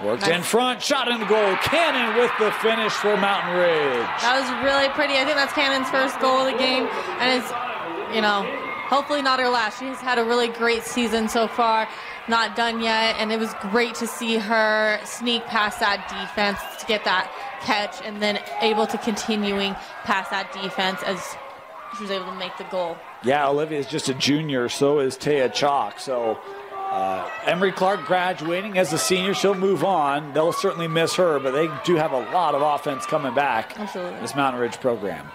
Worked in front. Shot in the goal. Cannon with the finish for Mountain Ridge. That was really pretty. I think that's Cannon's first goal of the game. And it's, hopefully not her last. She's had a really great season so far. Not done yet. And it was great to see her sneak past that defense to get that catch and then able to continuing past that defense as she was able to make the goal. Yeah, Olivia is just a junior. So is Taya Chalk. So Emery Clark graduating as a senior. She'll move on. They'll certainly miss her, but they do have a lot of offense coming back. Absolutely. This Mountain Ridge program.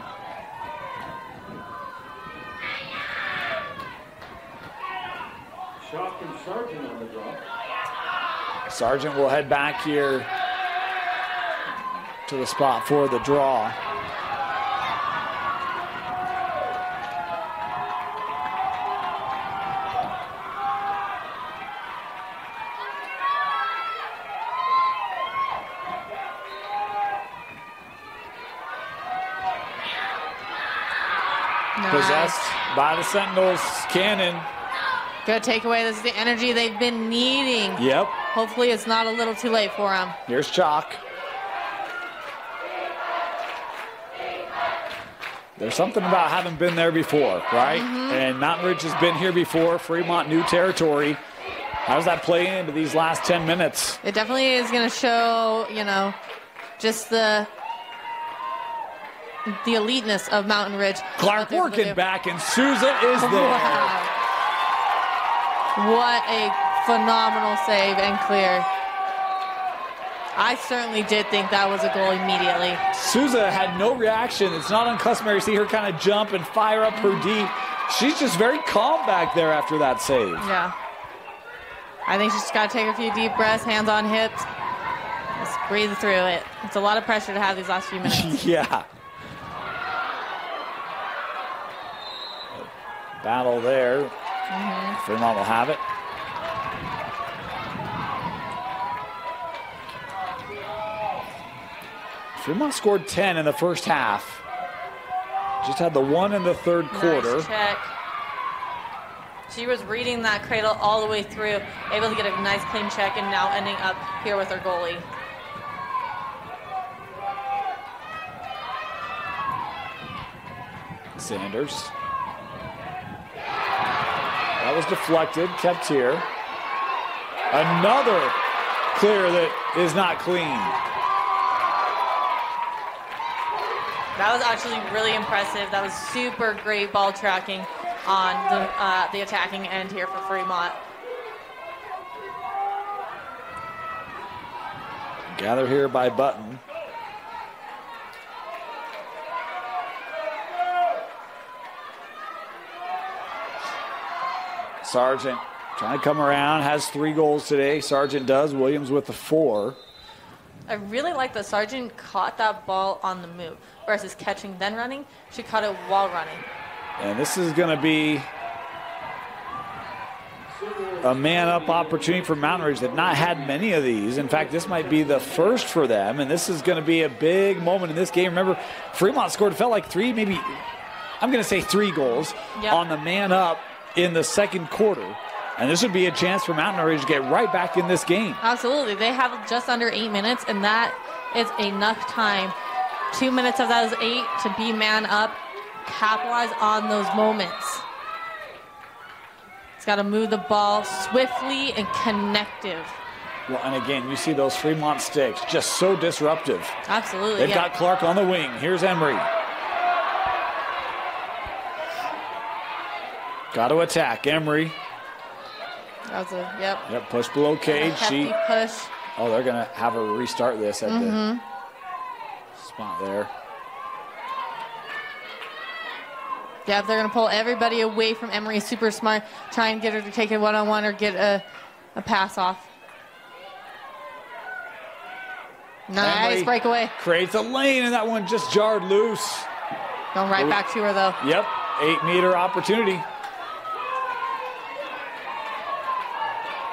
Shot from Sargent on the draw. Sargent will head back here to the spot for the draw. Possessed by the Sentinels. Cannon. Good takeaway. This is the energy they've been needing. Yep. Hopefully it's not a little too late for them. Here's Chalk. There's something about having been there before, right? And Mountain Ridge has been here before. Fremont, new territory. How does that play into these last 10 minutes? It definitely is going to show, you know, just the eliteness of Mountain Ridge. Clark working back, and Souza is there. Wow. What a phenomenal save and clear. I certainly did think that was a goal immediately. Souza had no reaction. It's not uncustomary to see her kind of jump and fire up her D. She's just very calm back there after that save. Yeah. I think she's got to take a few deep breaths, hands on hips. Just breathe through it. It's a lot of pressure to have these last few minutes. Yeah. Battle there. Fremont will have it. Fremont scored 10 in the first half. Just had the one in the third quarter. Nice check. She was reading that cradle all the way through, able to get a nice clean check, and now ending up here with her goalie. Sanders. That was deflected, kept here. Another clear that is not clean. That was actually really impressive. That was super great ball tracking on the attacking end here for Fremont. Gathered here by Button. Sargent trying to come around, has 3 goals today. Sargent does. Williams with the 4. I really like that Sargent caught that ball on the move versus catching then running. She caught it while running. And this is going to be a man-up opportunity for Mountain Ridge. They've not had many of these. In fact, this might be the first for them, and this is going to be a big moment in this game. Remember, Fremont scored, it felt like 3, maybe, I'm going to say 3 goals on the man-up in the second quarter. And this would be a chance for Mountain Ridge to get right back in this game. Absolutely. They have just under 8 minutes, and that is enough time. 2 minutes of those 8 to be man up, capitalize on those moments. It's got to move the ball swiftly and connective. Well, and again, you see those Fremont sticks, just so disruptive. Absolutely. They've got Clark on the wing. Here's Emery. Got to attack, Emery. That was a, Yep, push below cage. Hefty push. Oh, they're going to have her restart this at the spot there. Yeah, they're going to pull everybody away from Emery. Super smart. Try and get her to take it one-on-one or get a pass off. Nice Emery breakaway. Creates a lane, and that one just jarred loose. Going right back to her, though. Yep, 8-meter opportunity.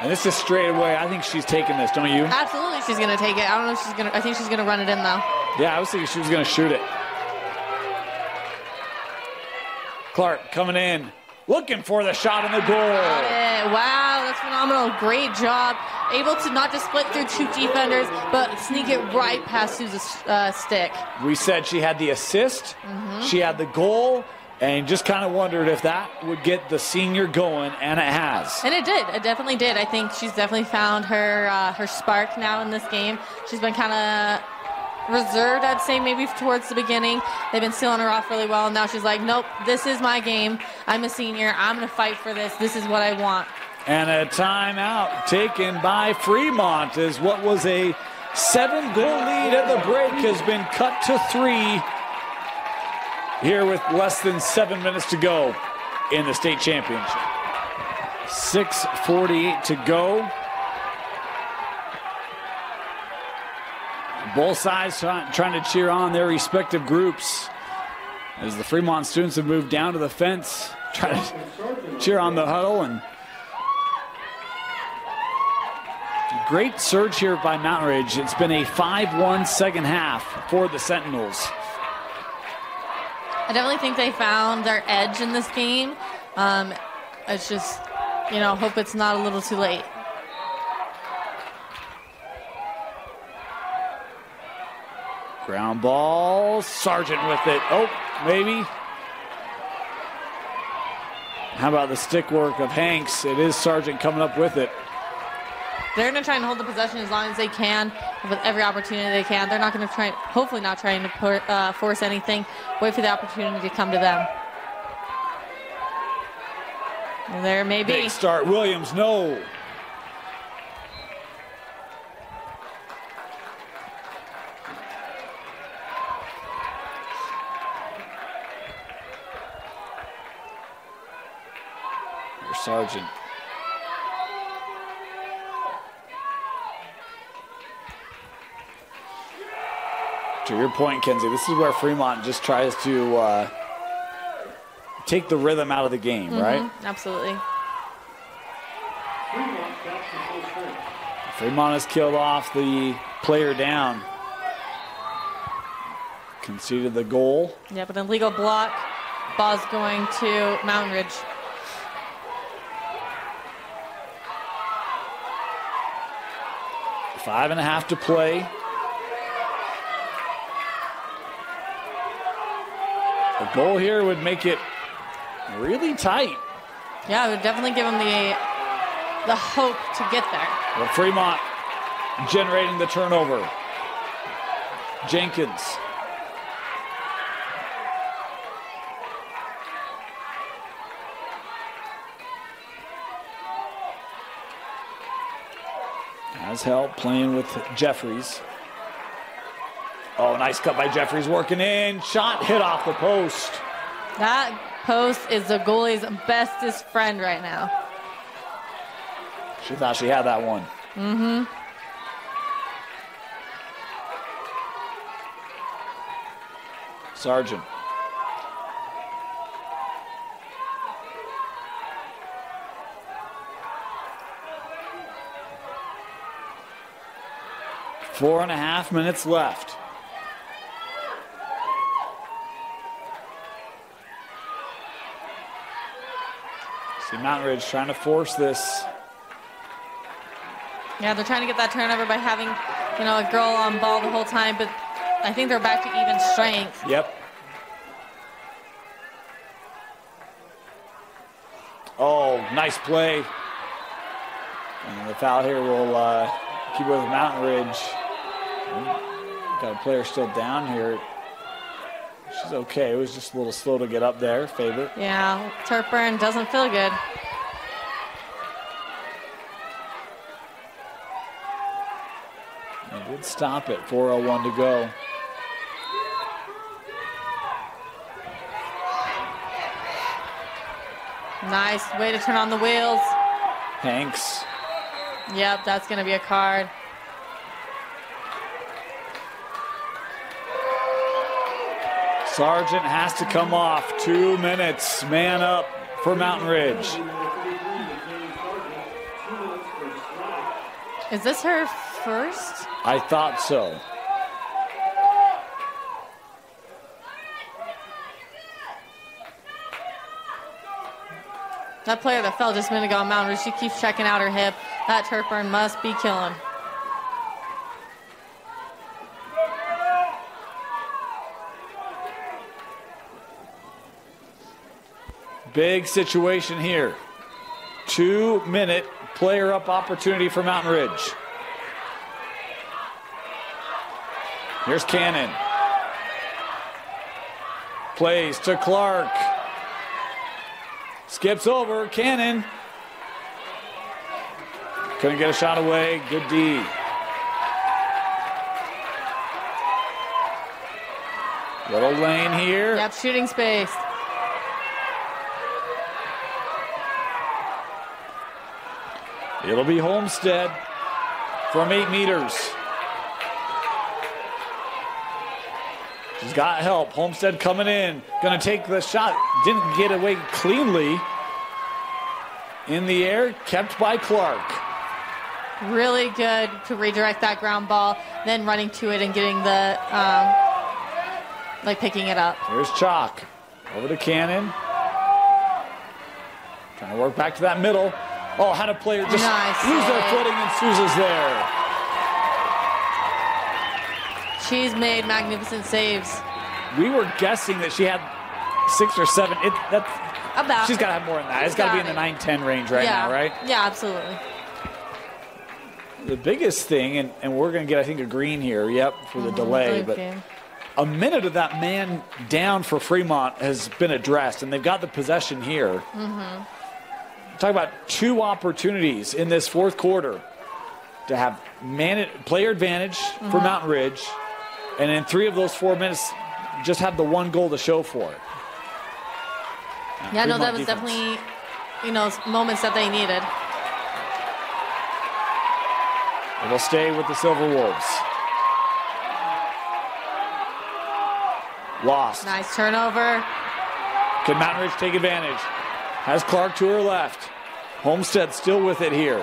And this is straight away. I think she's taking this, don't you? Absolutely, she's going to take it. I don't know if she's going to. I think she's going to run it in, though. Yeah, I was thinking she was going to shoot it. Clark coming in, looking for the shot in the goal. Got it. Wow, that's phenomenal. Great job. Able to not just split through 2 defenders, but sneak it right past Sousa's stick. We said she had the assist, she had the goal, and just kind of wondered if that would get the senior going, and it has. And it did. It definitely did. I think she's definitely found her spark now in this game. She's been kind of reserved, I'd say, maybe towards the beginning. They've been sealing her off really well, and now she's like, nope, this is my game. I'm a senior. I'm going to fight for this. This is what I want. And a timeout taken by Fremont as what was a 7-goal lead at the break has been cut to 3 here with less than 7 minutes to go in the state championship. 6:48 to go. Both sides trying to cheer on their respective groups as the Fremont students have moved down to the fence, trying to cheer on the huddle. And great surge here by Mountain Ridge. It's been a 5-1 second half for the Sentinels. I definitely think they found their edge in this game. It's just, hope it's not a little too late. Ground ball, Sargent with it. Oh, maybe. How about the stick work of Hanks? It is Sargent coming up with it. They're going to try and hold the possession as long as they can, with every opportunity they can. They're not going to try, hopefully not trying to force anything. Wait for the opportunity to come to them. And there may be. Big start, Williams, no. There's Sargent. To your point, Kenzie, this is where Fremont just tries to take the rhythm out of the game, right? Absolutely. Fremont has killed off the player down. Conceded the goal. Yeah, but an illegal block. Ball's going to Mountain Ridge. Five and a half to play. A goal here would make it really tight. Yeah, it would definitely give them the hope to get there. Well, Fremont generating the turnover. Jenkins. Has help playing with Jeffries. Oh, nice cut by Jeffries, working in. Shot hit off the post. That post is the goalie's bestest friend right now. She thought she had that one. Sargent. Four and a half minutes left. See Mountain Ridge trying to force this. Yeah, they're trying to get that turnover by having, a girl on ball the whole time, but I think they're back to even strength. Yep. Oh, nice play. And the foul here will keep it with Mountain Ridge. Got a player still down here. She's okay. It was just a little slow to get up there. Favorite. Yeah, turf burn doesn't feel good. They did stop it. 4:01 to go. Nice way to turn on the wheels. Hanks. Yep, that's going to be a card. Sargent has to come off. 2 minutes. Man up for Mountain Ridge. Is this her first? I thought so. That player that fell just a minute ago on Mountain Ridge, she keeps checking out her hip. That turf burn must be killing. Big situation here. 2 minute player up opportunity for Mountain Ridge. Here's Cannon. Plays to Clark. Skips over Cannon. Couldn't get a shot away. Good D. Little lane here. Yep, shooting space. It'll be Homestead from 8 meters. She's got help. Homestead coming in. Going to take the shot. Didn't get away cleanly. In the air, kept by Clark. Really good to redirect that ground ball, then running to it and getting the, picking it up. Here's Chalk. Over to Cannon. Trying to work back to that middle. Oh, had a player just lose their footing, and Souza's there. She's made magnificent saves. We were guessing that she had 6 or 7. About. She's got to have more than that. It's got to be in the 9-10 range right now, right? Yeah, absolutely. The biggest thing, and we're going to get, I think, a green here, for the delay, but a minute of that man down for Fremont has been addressed, and they've got the possession here. Talk about 2 opportunities in this fourth quarter to have player advantage for Mountain Ridge, and in 3 of those 4 minutes, just have the 1 goal to show for it. Yeah, no, that was definitely, moments that they needed. It will stay with the Silverwolves. Lost. Nice turnover. Can Mountain Ridge take advantage? Has Clark to her left. Homestead still with it here.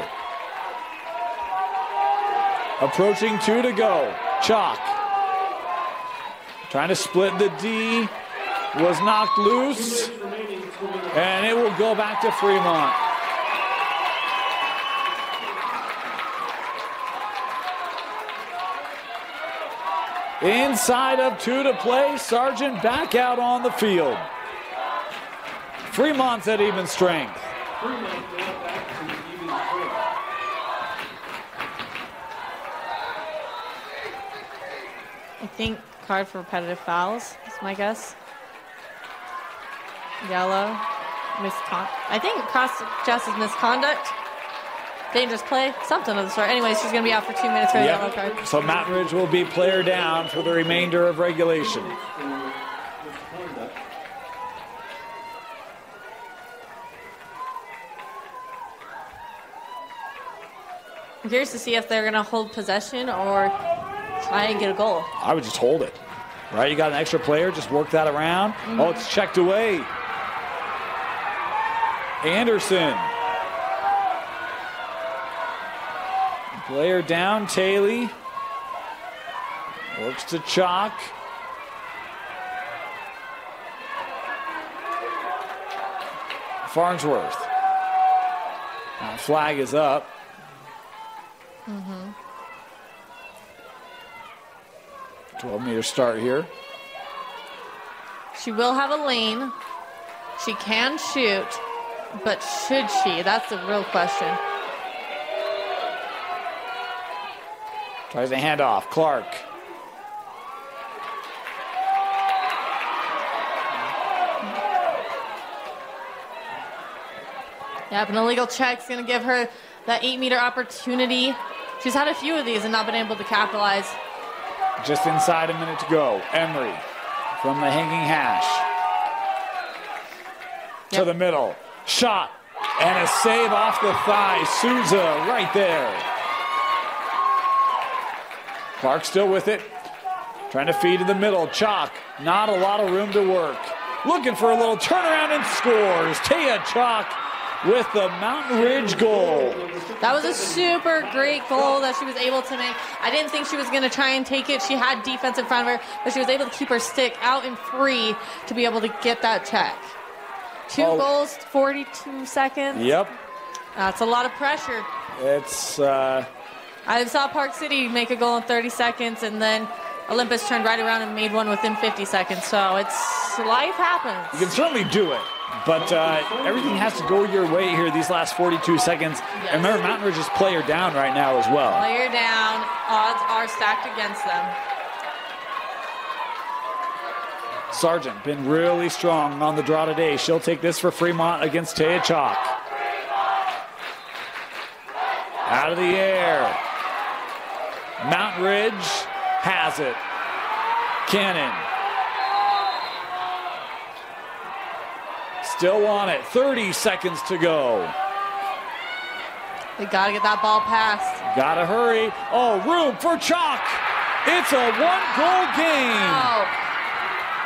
Approaching 2 to go. Chalk. Trying to split the D. Was knocked loose. And it will go back to Fremont. Inside of 2 to play. Sargent back out on the field. Fremont's at even strength. I think card for repetitive fouls is my guess. Yellow. I think cross-justice misconduct. Dangerous play. Something of the sort. Anyways, she's going to be out for 2 minutes for a yellow card. So Mountain Ridge will be player down for the remainder of regulation. I'm curious to see if they're going to hold possession or try and get a goal. I would just hold it. Right, you got an extra player, just work that around. Oh, it's checked away. Anderson. Player down, Taylor. Works to Chalk. Farnsworth. Now flag is up. 12-meter start here. She will have a lane. She can shoot, but should she? That's the real question. Tries to hand off. Clark. Yep, an illegal check's going to give her that 8-meter opportunity. She's had a few of these and not been able to capitalize. Just inside a minute to go. Emery from the hanging hash. To the middle. Shot. And a save off the thigh. Souza right there. Clark still with it. Trying to feed in the middle. Chalk. Not a lot of room to work. Looking for a little turnaround and scores. Taya Chalk with the Mountain Ridge goal. That was a super great goal that she was able to make. I didn't think she was going to try and take it. She had defense in front of her, but she was able to keep her stick out and free to be able to get that check. 2 goals, 42 seconds. Yep. That's a lot of pressure. It's... I saw Park City make a goal in 30 seconds, and then Olympus turned right around and made one within 50 seconds. So life happens. You can certainly do it. But everything has to go your way here these last 42 seconds. Yes. And remember, Mountain Ridge is player down right now as well. Player down. Odds are stacked against them. Sargent been really strong on the draw today. She'll take this for Fremont against Taya Chalk. Out of the air. Mountain Ridge has it. Cannon. Still on it. 30 seconds to go. They got to get that ball passed. Got to hurry. Oh, room for Chalk. It's a one-goal game. Oh.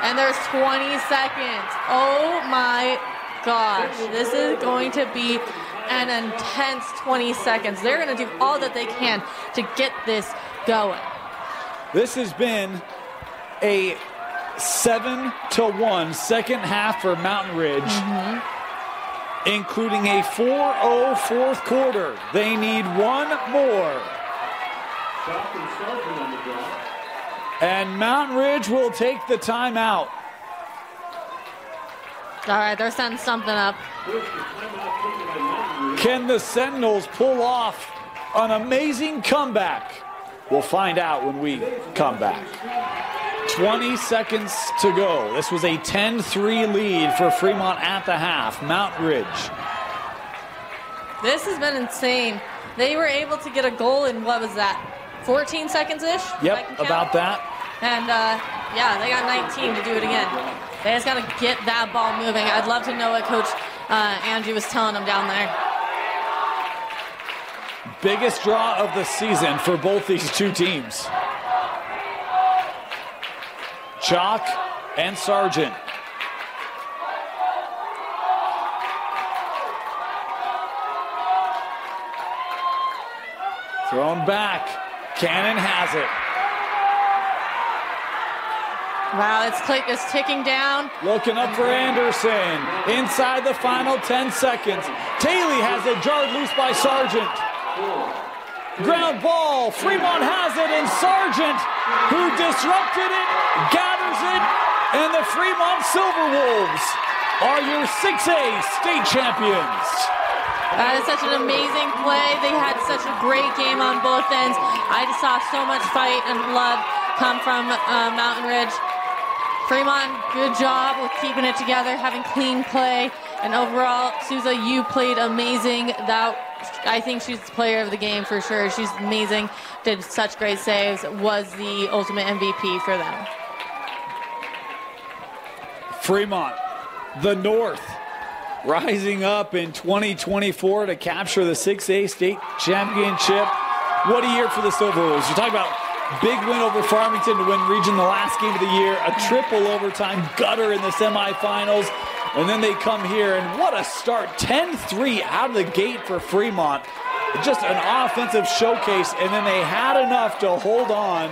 And there's 20 seconds. Oh, my gosh. This is going to be an intense 20 seconds. They're going to do all that they can to get this going. This has been a 7-1 second half for Mountain Ridge, including a 4-0 fourth quarter. They need one more. And Mountain Ridge will take the timeout. All right, they're setting something up. Can the Sentinels pull off an amazing comeback? We'll find out when we come back. 20 seconds to go. This was a 10-3 lead for Fremont at the half. Mountain Ridge. This has been insane. They were able to get a goal in, what was that, 14 seconds-ish? Yep, about that. And, yeah, they got 19 to do it again. They just got to get that ball moving. I'd love to know what Coach Angie was telling them down there. Biggest draw of the season for both these two teams. Chalk and Sargent. Thrown back. Cannon has it. Wow, it's ticking down. Looking up for Anderson. Inside the final 10 seconds. Taylor has it jarred loose by Sargent. Ground ball. Fremont has it, and Sargent, who disrupted it, gathers it, and the Fremont Silverwolves are your 6A state champions. That is such an amazing play. They had such a great game on both ends. I just saw so much fight and blood come from Mountain Ridge. Fremont, good job with keeping it together, having clean play. And overall, Souza, you played amazing. I think she's the player of the game for sure. She's amazing, did such great saves, was the ultimate MVP for them. Fremont, the North, rising up in 2024 to capture the 6A state championship. What a year for the Silverwolves. You talk about big win over Farmington to win region the last game of the year, a triple overtime gutter in the semifinals, and then they come here, and what a start. 10-3 out of the gate for Fremont. Just an offensive showcase, and then they had enough to hold on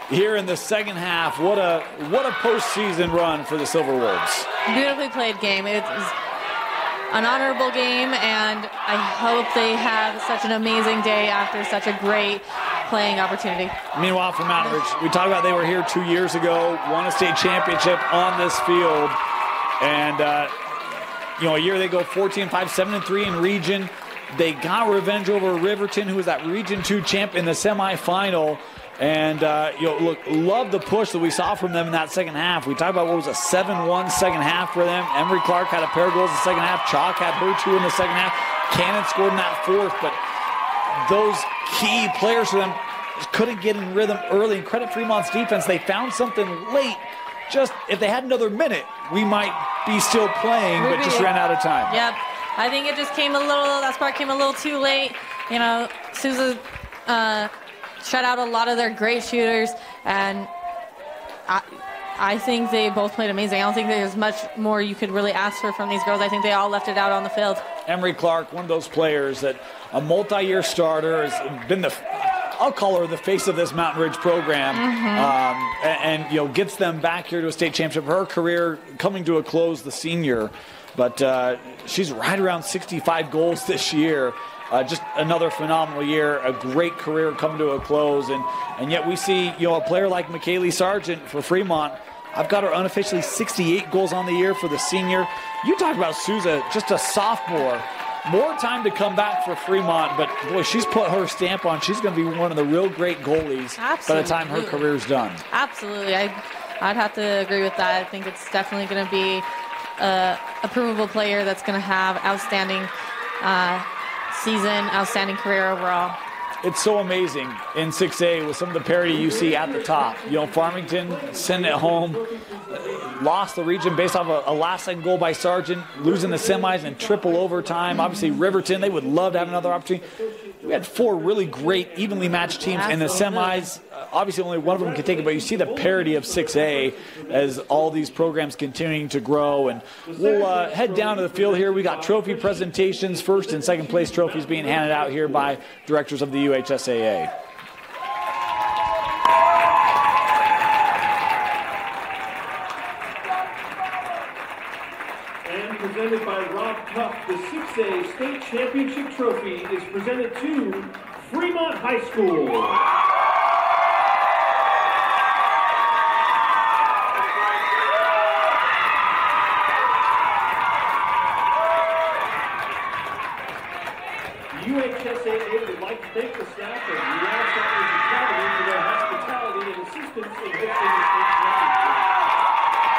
here in the second half. What a postseason run for the Silverwolves. Beautifully played game. It was an honorable game, and I hope they have such an amazing day after such a great playing opportunity. Meanwhile, for Mountain Ridge, we talked about they were here 2 years ago, won a state championship on this field, and a year they go 14-5, 7-3 in region. They got revenge over Riverton, who was that Region 2 champ in the semifinal. And, look, love the push that we saw from them in that second half. We talked about what was a 7-1 second half for them. Emery Clark had a pair of goals in the second half. Chalk had her 2 in the second half. Cannon scored in that fourth. But those key players for them just couldn't get in rhythm early. And credit Fremont's defense. They found something late. Just, if they had another minute, we might be still playing, but just ran out of time. Yep. I think it just came that spark came a little too late. Souza shut out a lot of their great shooters, and I think they both played amazing. I don't think there's much more you could really ask for from these girls. I think they all left it out on the field. Emery Clark, one of those players that a multi-year starter, has been I'll call her the face of this Mountain Ridge program, and gets them back here to a state championship. Her career coming to a close, the senior, but she's right around 65 goals this year. Just another phenomenal year, a great career coming to a close, and yet we see a player like McKaylee Sargent for Fremont. I've got her unofficially 68 goals on the year for the senior. You talk about Souza, just a sophomore. More time to come back for Fremont, but boy, she's put her stamp on. She's going to be one of the real great goalies by the time her career's done. Absolutely. I'd have to agree with that. I think it's definitely going to be a provable player that's going to have outstanding season, outstanding career overall. It's so amazing in 6A with some of the parity you see at the top. Farmington sending it home, lost the region based off a last-second goal by Sargent, losing the semis in triple overtime. Obviously, Riverton, they would love to have another opportunity. We had 4 really great, evenly matched teams in the semis. Obviously, only one of them can take it, but you see the parity of 6A as all these programs continuing to grow. And we'll head down to the field here. We got trophy presentations, first and second place trophies being handed out here by directors of the UHSAA. And presented by Rob Tuck, the 6A State Championship Trophy is presented to Fremont High School. UHSAA would like to thank the staff of Real Settlers Academy for their hospitality and assistance in hosting the state championship.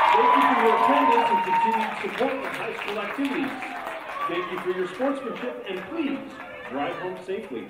Thank you for your attendance and continued support of high school activities. Thank you for your sportsmanship, and please drive home safely.